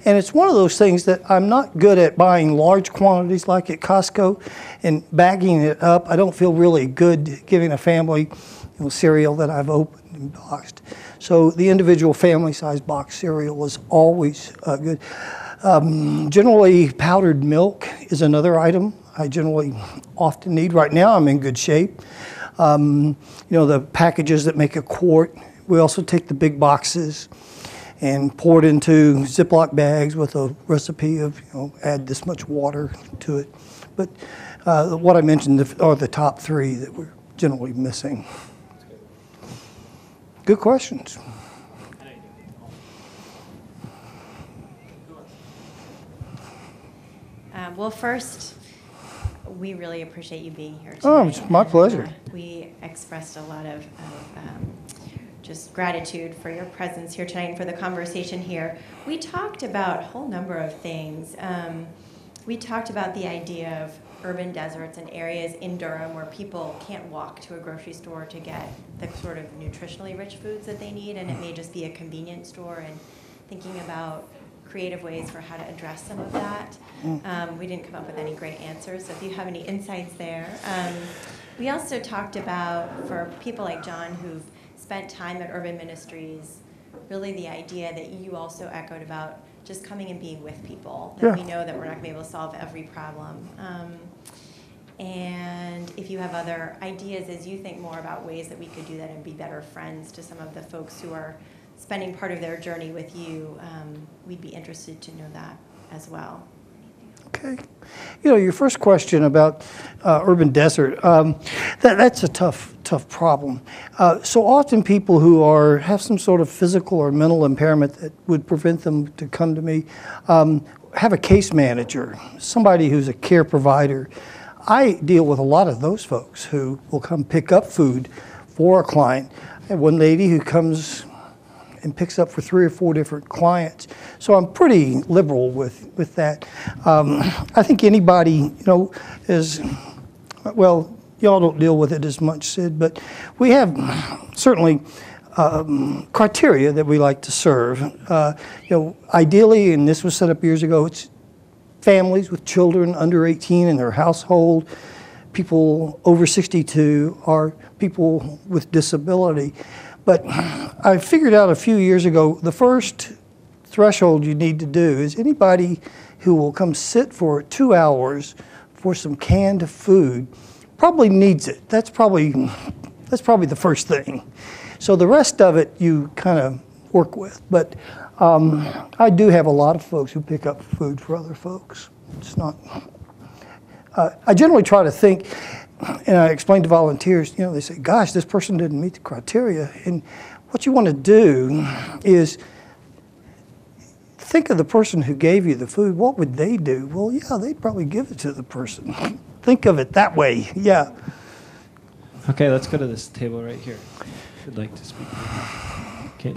And it's one of those things that I'm not good at buying large quantities like at Costco and bagging it up. I don't feel really good giving a family cereal that I've opened and boxed. So the individual family-sized box cereal is always good. Generally, powdered milk is another item I generally often need. Right now, I'm in good shape. The packages that make a quart. We also take the big boxes and pour it into Ziploc bags with a recipe of, add this much water to it. But what I mentioned are the top 3 that we're generally missing. Good questions. Well, first, we really appreciate you being here today. Oh, it's my pleasure. We expressed a lot of just gratitude for your presence here tonight and for the conversation here. We talked about a whole number of things. We talked about the idea of urban deserts and areas in Durham where people can't walk to a grocery store to get the sort of nutritionally rich foods that they need, and it may just be a convenience store, and thinking about creative ways for how to address some of that. We didn't come up with any great answers, so if you have any insights there. We also talked about, for people like John who've spent time at Urban Ministries, really the idea that you also echoed about just coming and being with people, that we know that we're not going to be able to solve every problem. And if you have other ideas as you think more about ways that we could do that and be better friends to some of the folks who are spending part of their journey with you, we'd be interested to know that as well. Okay. Your first question about urban desert, that's a tough problem. So often people who have some sort of physical or mental impairment that would prevent them to come to me have a case manager, somebody who's a care provider. I deal with a lot of those folks who will come pick up food for a client. I have one lady who comes and picks up for 3 or 4 different clients. So I'm pretty liberal with that. I think anybody, is, well, y'all don't deal with it as much, Sid, but we have certainly criteria that we like to serve. Ideally, and this was set up years ago, it's families with children under 18 in their household, people over 62, or people with disability. But I figured out a few years ago, the first threshold you need to do is anybody who will come sit for 2 hours for some canned food probably needs it. That's probably the first thing. So the rest of it you kind of work with. But I do have a lot of folks who pick up food for other folks. It's not. I generally try to think. And I explain to volunteers, they say, gosh, this person didn't meet the criteria. And what you want to do is think of the person who gave you the food. What would they do? Well, yeah, they'd probably give it to the person. Think of it that way, yeah. Okay, let's go to this table right here. If you'd like to speak. Okay.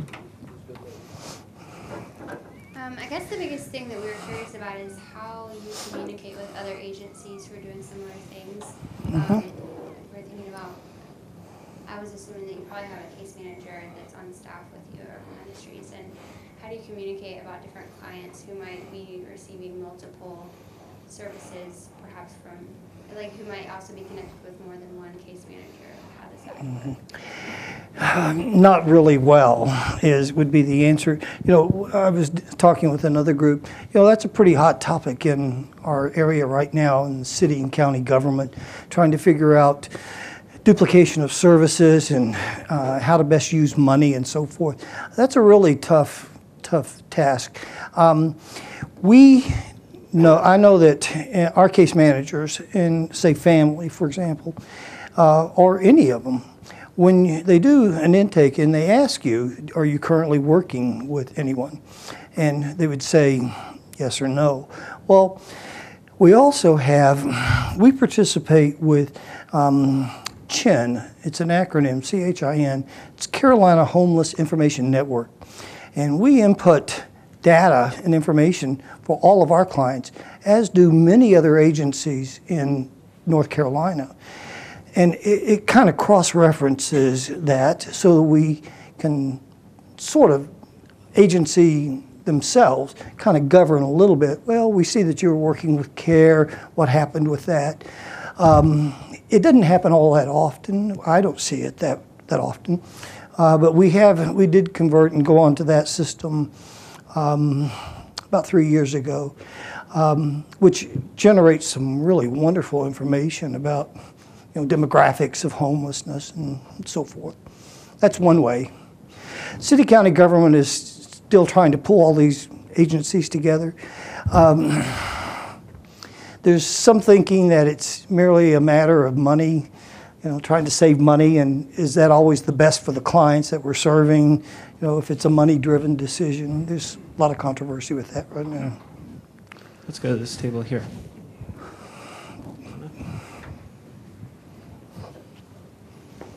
I guess the biggest thing that we were curious about is how you communicate with other agencies who are doing similar things. We're thinking about, I was assuming that you probably have a case manager that's on staff with you at Urban Ministries, and how do you communicate about different clients who might be receiving multiple services, perhaps from, who might also be connected with more than one case manager? How does that work? Not really well would be the answer. I was talking with another group. That's a pretty hot topic in our area right now in the city and county government, trying to figure out duplication of services and how to best use money and so forth. That's a really tough task. I know that our case managers in, say, family, for example, or any of them, when they do an intake and they ask you, are you currently working with anyone? And they would say yes or no. Well, We also have, we participate with CHIN. It's an acronym, CHIN. It's Carolina Homeless Information Network. And we input data and information for all of our clients, as do many other agencies in North Carolina. And it kind of cross-references that so that we can sort of, agency themselves, kind of govern a little bit. Well, we see that you're working with CARE, what happened with that. It doesn't happen all that often. I don't see it that often. But we did convert and go on to that system about 3 years ago, which generates some really wonderful information about demographics of homelessness and so forth. That's one way. City county government is still trying to pull all these agencies together. There's some thinking that it's merely a matter of money, trying to save money, and is that always the best for the clients that we're serving? If it's a money-driven decision, there's a lot of controversy with that right now. Let's go to this table here.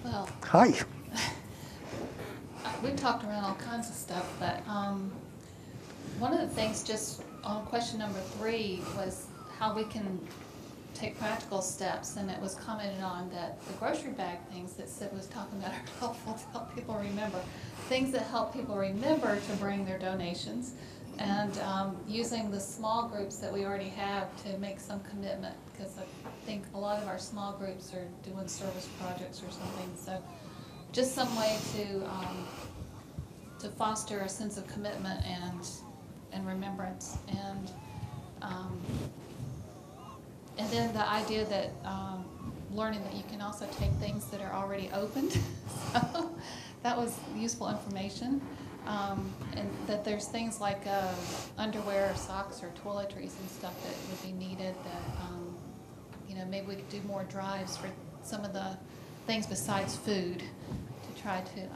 Well, hi. We've talked around all kinds of stuff, but one of the things just on question number 3 was how we can take practical steps, and it was commented on that the grocery bag things that Sid was talking about are helpful to help people remember. Things that help people remember to bring their donations, and using the small groups that we already have to make some commitment, because I think a lot of our small groups are doing service projects or something, so just some way to foster a sense of commitment and remembrance, and then the idea that learning that you can also take things that are already opened. So that was useful information, and that there's things like underwear or socks or toiletries and stuff that would be needed, that maybe we could do more drives for some of the things besides food to try to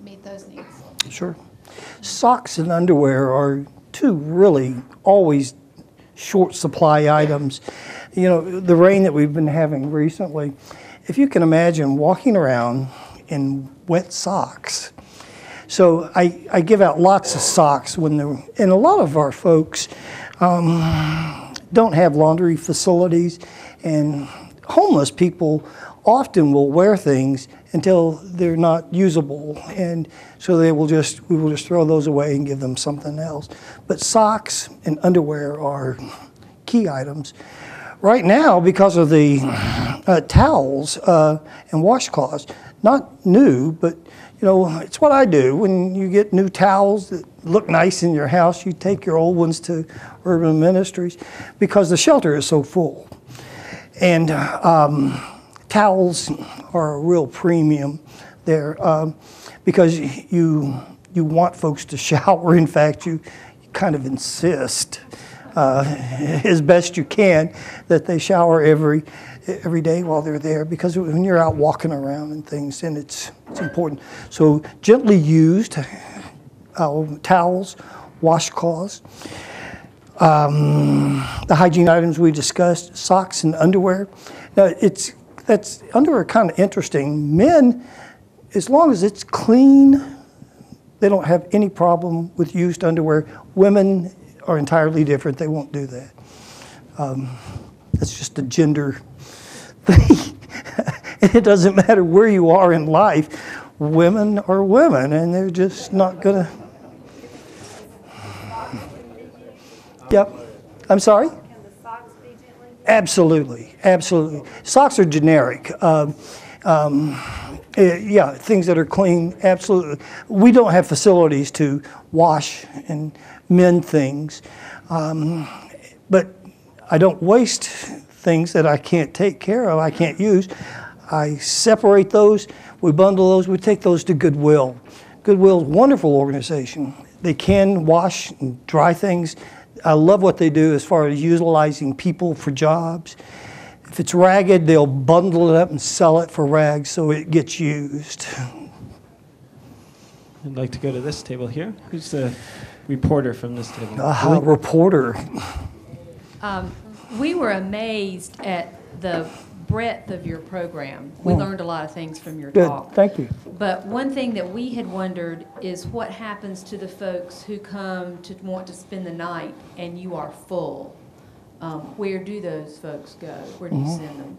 meet those needs. Sure. Socks and underwear are two really always short supply items. The rain that we've been having recently, if you can imagine walking around in wet socks. So I give out lots of socks and a lot of our folks don't have laundry facilities, and homeless people often will wear things until they're not usable, and so we will just throw those away and give them something else. But socks and underwear are key items. Right now, because of the towels and washcloths, not new, but it's what I do. When you get new towels that look nice in your house, you take your old ones to Urban Ministries because the shelter is so full. And towels are a real premium there because you want folks to shower. In fact, you kind of insist as best you can that they shower every day while they're there, because when you're out walking around and things, then it's important. So gently used towels, washcloths, the hygiene items we discussed, socks and underwear. Now that's underwear kind of interesting. Men, as long as it's clean, they don't have any problem with used underwear. Women are entirely different. They won't do that. That's just a gender thing. It doesn't matter where you are in life. Women are women, and they're just not gonna. Yep. I'm sorry? Can the socks be gently used? Absolutely. Absolutely. Socks are generic. Yeah, things that are clean, absolutely. We don't have facilities to wash and mend things, but I don't waste things that I can't take care of, I can't use. I separate those, we bundle those, we take those to Goodwill. Goodwill's a wonderful organization. They can wash and dry things. I love what they do as far as utilizing people for jobs. If it's ragged, they'll bundle it up and sell it for rags so it gets used. I'd like to go to this table here. Who's the reporter from this table? Reporter. We were amazed at the breadth of your program. We learned a lot of things from your Good. talk. Thank you. But one thing that we had wondered is what happens to the folks who come to want to spend the night and you are full. Where do those folks go? Where do you send them?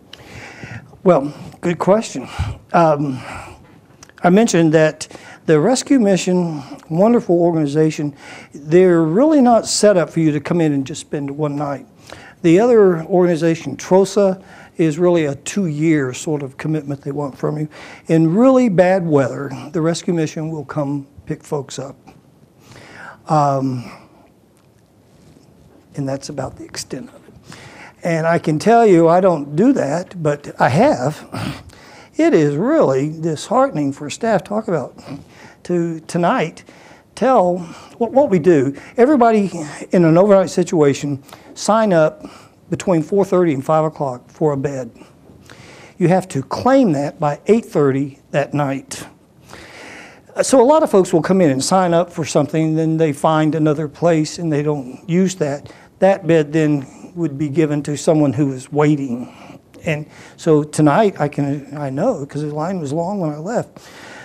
Well, good question. I mentioned that the rescue mission, wonderful organization, they're really not set up for you to come in and just spend one night. The other organization, TROSA, is really a 2-year sort of commitment they want from you. In really bad weather, the rescue mission will come pick folks up. And that's about the extent of it. And I can tell you I don't do that, but I have. It is really disheartening for staff, talk about to tonight, tell what we do. Everybody in an overnight situation, sign up between 4:30 and 5 o'clock for a bed. You have to claim that by 8:30 that night. So a lot of folks will come in and sign up for something, then they find another place and they don't use that. That bed then would be given to someone who is waiting. And so tonight, I know, because the line was long when I left,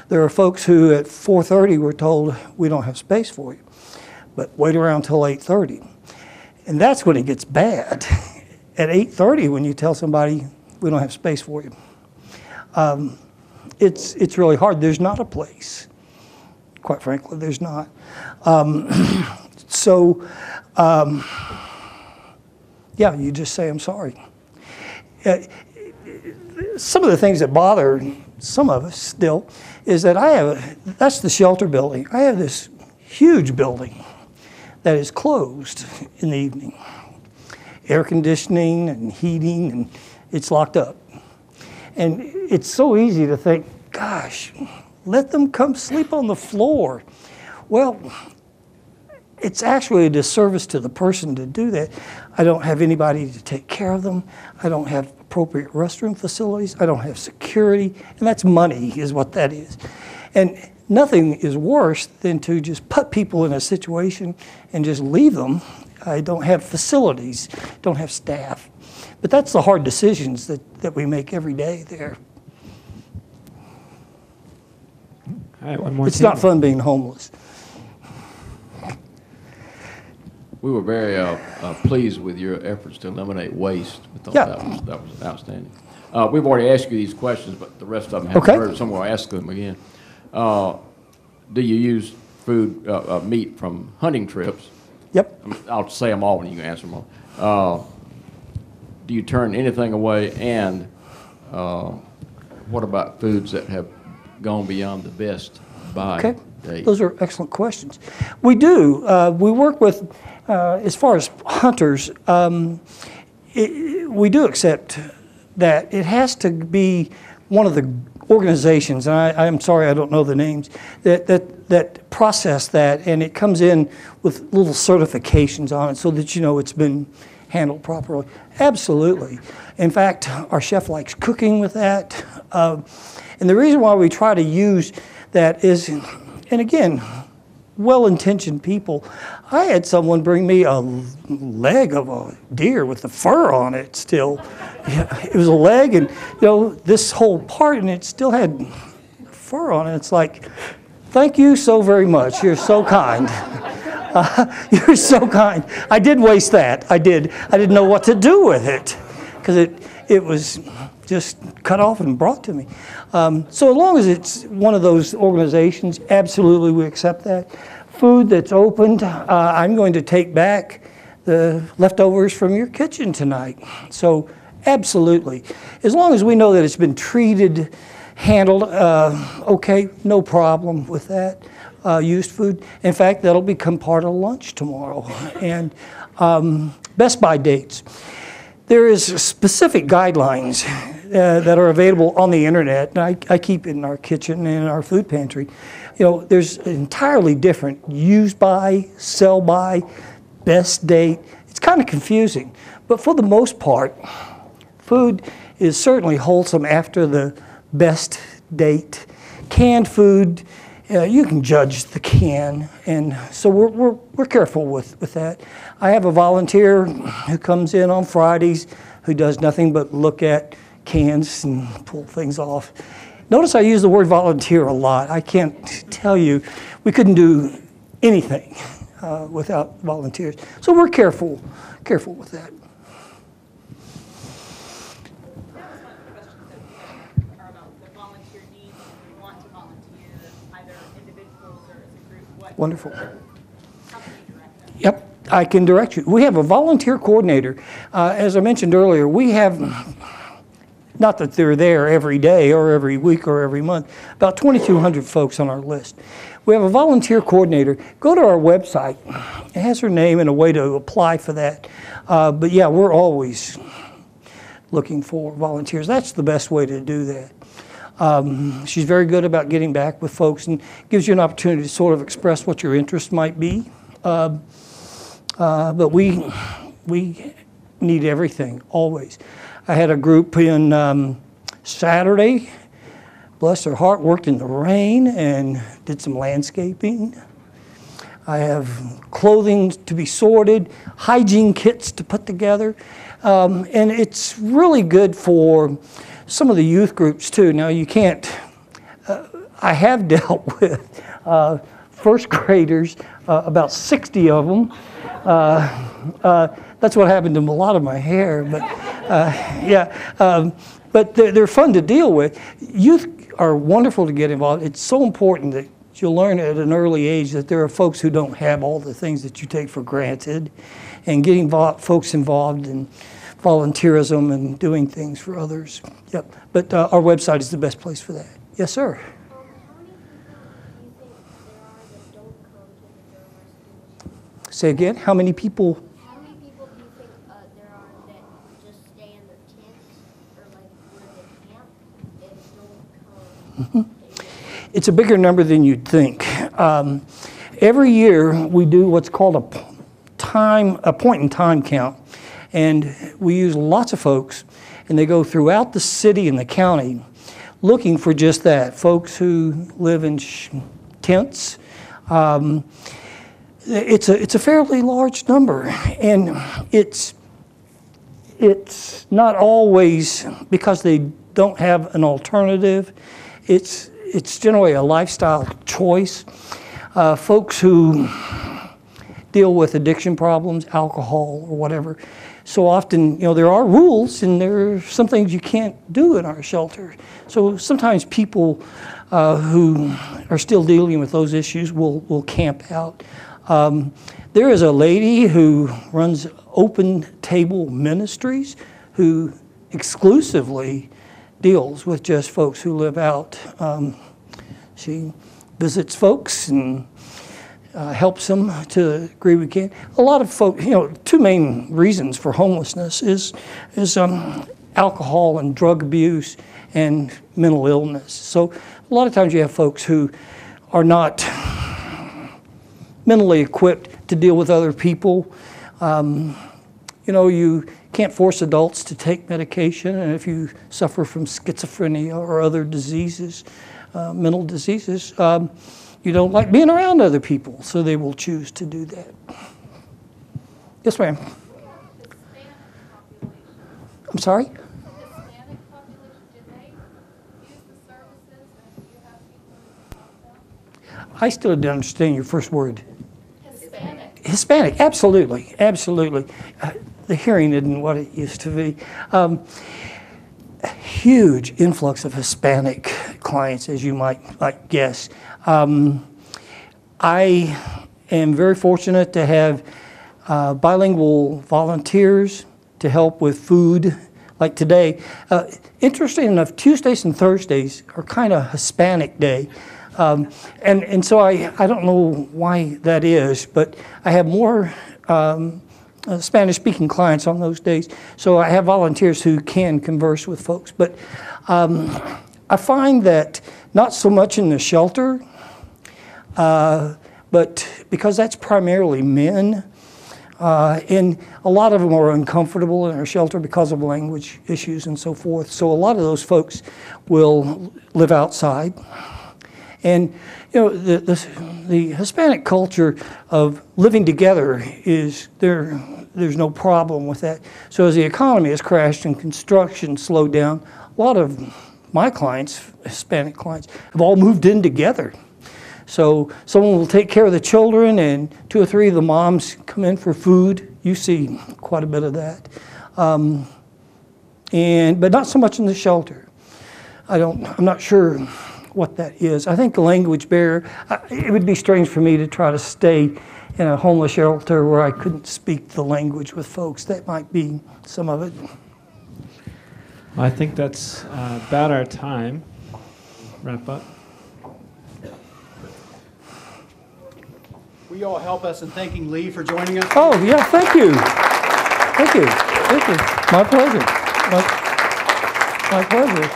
there are folks who at 4:30 were told, we don't have space for you, but wait around till 8:30. And that's when it gets bad. At 8:30, when you tell somebody, we don't have space for you, it's really hard. There's not a place. Quite frankly, there's not. Yeah, you just say, I'm sorry. Some of the things that bother some of us still is that that's the shelter building. I have this huge building that is closed in the evening. Air conditioning and heating, and it's locked up. And it's so easy to think, gosh, let them come sleep on the floor. Well, it's actually a disservice to the person to do that. I don't have anybody to take care of them. I don't have appropriate restroom facilities. I don't have security. And that's money is what that is. And nothing is worse than to just put people in a situation and just leave them. I don't have facilities, don't have staff. But that's the hard decisions that we make every day there. All right, one more. It's not fun being homeless. We were very pleased with your efforts to eliminate waste. We thought that was outstanding. We've already asked you these questions, but the rest of them haven't heard, so I'm going to ask them again. Do you use meat from hunting trips? Yep. I'll say them all when you can answer them all. Do you turn anything away? And what about foods that have gone beyond the best by date? Those are excellent questions. We do. We work with, as far as hunters, we do accept that it has to be one of the organizations, and I'm sorry I don't know the names, that process that, and it comes in with little certifications on it so that you know it's been handled properly. Absolutely. In fact, our chef likes cooking with that. And the reason why we try to use that is, and again, well-intentioned people. I had someone bring me a leg of a deer with the fur on it still. It was a leg and, this whole part, and it still had fur on it. It's like, thank you so very much. You're so kind. You're so kind. I did waste that. I did. I didn't know what to do with it because it was just cut off and brought to me. So as long as it's one of those organizations, absolutely we accept that. Food that's opened, I'm going to take back the leftovers from your kitchen tonight. So absolutely. As long as we know that it's been treated, handled, okay, no problem with that. Used food. In fact, that'll become part of lunch tomorrow. And best by dates. There is specific guidelines that are available on the internet, and I keep it in our kitchen and in our food pantry. There's entirely different use by, sell by, best date. It's kind of confusing, but for the most part, food is certainly wholesome after the best date. Canned food you can judge the can, and so we're careful with that. I have a volunteer who comes in on Fridays who does nothing but look at cans and pull things off. Notice I use the word volunteer a lot. I can't tell you, we couldn't do anything without volunteers. So we're careful with that. Wonderful. Yep, I can direct you. We have a volunteer coordinator. As I mentioned earlier, we have, not that they're there every day or every week or every month, about 2,200 folks on our list. We have a volunteer coordinator. Go to our website. It has her name and a way to apply for that. But yeah, we're always looking for volunteers. That's the best way to do that. She's very good about getting back with folks and gives you an opportunity to sort of express what your interest might be. But we need everything, always. I had a group in Saturday, bless their heart, worked in the rain and did some landscaping. I have clothing to be sorted, hygiene kits to put together. And it's really good for some of the youth groups too. Now you can't, I have dealt with first graders, about 60 of them. That's what happened to a lot of my hair, but yeah. But they're fun to deal with. Youth are wonderful to get involved. It's so important that you'll learn at an early age that there are folks who don't have all the things that you take for granted, and getting folks involved in volunteerism and doing things for others. Yep. But our website is the best place for that. Yes, sir. Say again, how many people? How many people do you think there are that just stay in their tents or like where they camp and don't come? It's a bigger number than you'd think. Every year we do what's called a point in time count, and we use lots of folks, and they go throughout the city and the county looking for just that, folks who live in tents. It's a fairly large number, and it's not always because they don't have an alternative. It's generally a lifestyle choice. Folks who deal with addiction problems, alcohol or whatever. So often, there are rules, and there are some things you can't do in our shelter. So sometimes people who are still dealing with those issues will camp out. There is a lady who runs Open Table Ministries who exclusively deals with just folks who live out. She visits folks and helps them to the degree we can. A lot of folks, two main reasons for homelessness is alcohol and drug abuse and mental illness. So a lot of times you have folks who are not mentally equipped to deal with other people. You can't force adults to take medication, and if you suffer from schizophrenia or other diseases, mental diseases, you don't like being around other people, so they will choose to do that. Yes, ma'am. I'm sorry? I still didn't understand your first word. Hispanic, absolutely, absolutely. The hearing isn't what it used to be. A huge influx of Hispanic clients, as you might guess. I am very fortunate to have bilingual volunteers to help with food, like today. Interesting enough, Tuesdays and Thursdays are kind of Hispanic day. And so I don't know why that is, but I have more Spanish-speaking clients on those days. So I have volunteers who can converse with folks. But I find that not so much in the shelter, but because that's primarily men, and a lot of them are uncomfortable in our shelter because of language issues and so forth. So a lot of those folks will live outside. And the Hispanic culture of living together is there. There's no problem with that. So as the economy has crashed and construction slowed down, a lot of my clients, Hispanic clients, have all moved in together. So someone will take care of the children, and 2 or 3 of the moms come in for food. You see quite a bit of that, but not so much in the shelter. I'm not sure what that is. I think the language barrier. It would be strange for me to try to stay in a homeless shelter where I couldn't speak the language with folks. That might be some of it. I think that's about our time. Wrap up. Will you all help us in thanking Lee for joining us? Oh, yeah, thank you. Thank you. Thank you. My pleasure. My pleasure.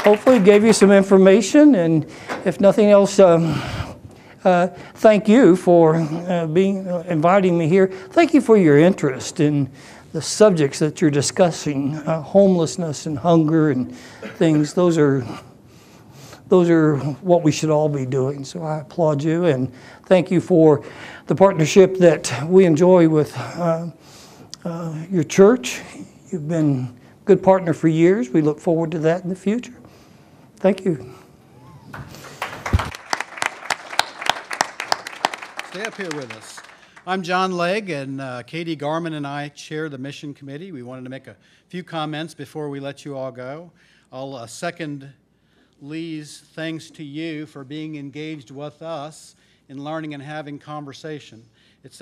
Hopefully it gave you some information, and if nothing else, thank you for inviting me here. Thank you for your interest in the subjects that you're discussing, homelessness and hunger and things. Those are what we should all be doing. So I applaud you, and thank you for the partnership that we enjoy with your church. You've been a good partner for years. We look forward to that in the future. Thank you. Stay up here with us. I'm John Legg, and Katie Garman and I chair the mission committee. We wanted to make a few comments before we let you all go. I'll second Lee's thanks to you for being engaged with us in learning and having conversation. It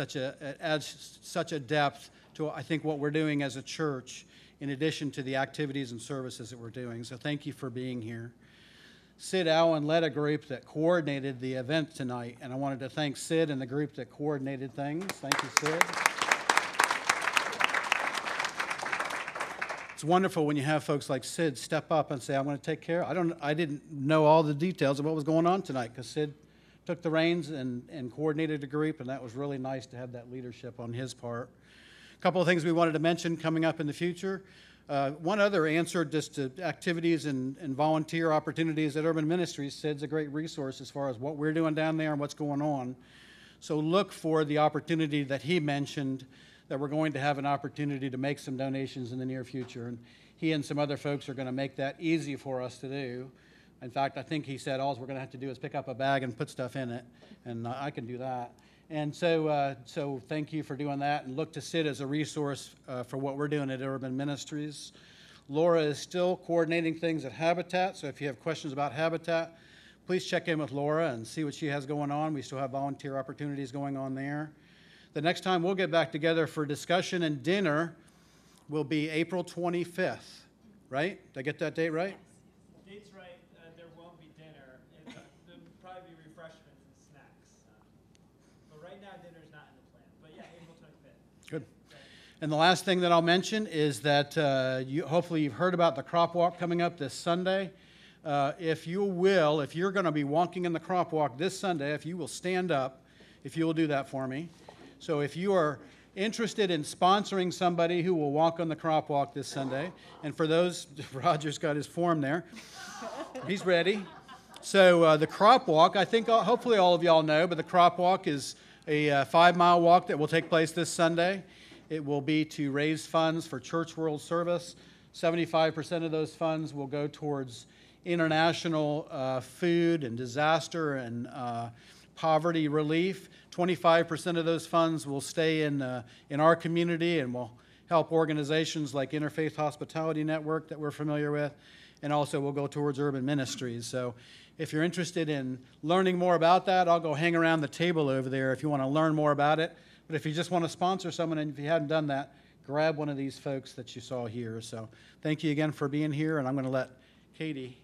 adds such a depth to, I think, what we're doing as a church, in addition to the activities and services that we're doing. So thank you for being here. Sid Allen led a group that coordinated the event tonight, and I wanted to thank Sid and the group that coordinated things. Thank you, Sid. It's wonderful when you have folks like Sid step up and say, "I'm going to take care." I didn't know all the details of what was going on tonight, because Sid took the reins and coordinated the group, and that was really nice to have that leadership on his part. A couple of things we wanted to mention coming up in the future. One other answer just to activities and volunteer opportunities at Urban Ministries. Sid's a great resource as far as what we're doing down there and what's going on. So look for the opportunity that he mentioned, that we're going to have an opportunity to make some donations in the near future. And he and some other folks are going to make that easy for us to do. In fact, I think he said all we're going to have to do is pick up a bag and put stuff in it, and I can do that. And so thank you for doing that, and look to Sid as a resource for what we're doing at Urban Ministries. Laura is still coordinating things at Habitat, so if you have questions about Habitat, please check in with Laura and see what she has going on. We still have volunteer opportunities going on there. The next time we'll get back together for discussion and dinner will be April 25th, right? Did I get that date right? Date's right. There won't be dinner. There'll probably be refreshments and snacks. But right now, dinner's not in the plan. But yeah, April 25th. Good. And the last thing that I'll mention is that hopefully you've heard about the crop walk coming up this Sunday. If you're going to be walking in the crop walk this Sunday, if you will stand up, if you will do that for me. So if you are interested in sponsoring somebody who will walk on the crop walk this Sunday, and for those, Roger's got his form there. He's ready. So the crop walk, I think hopefully all of y'all know, but the crop walk is a 5-mile walk that will take place this Sunday. It will be to raise funds for Church World Service. 75% of those funds will go towards international food and disaster and poverty relief. 25% of those funds will stay in our community and will help organizations like Interfaith Hospitality Network that we're familiar with, and also will go towards Urban Ministries. So if you're interested in learning more about that, I'll go hang around the table over there if you want to learn more about it. But if you just want to sponsor someone, and if you hadn't done that, grab one of these folks that you saw here. So thank you again for being here, and I'm going to let Katie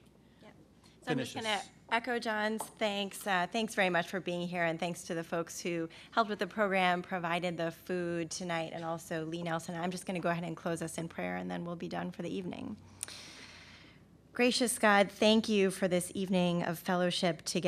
So I'm just going to echo John's thanks. Thanks very much for being here, and thanks to the folks who helped with the program, provided the food tonight, and also Lee Nelson. I'm just going to go ahead and close us in prayer, and then we'll be done for the evening. Gracious God, thank you for this evening of fellowship together.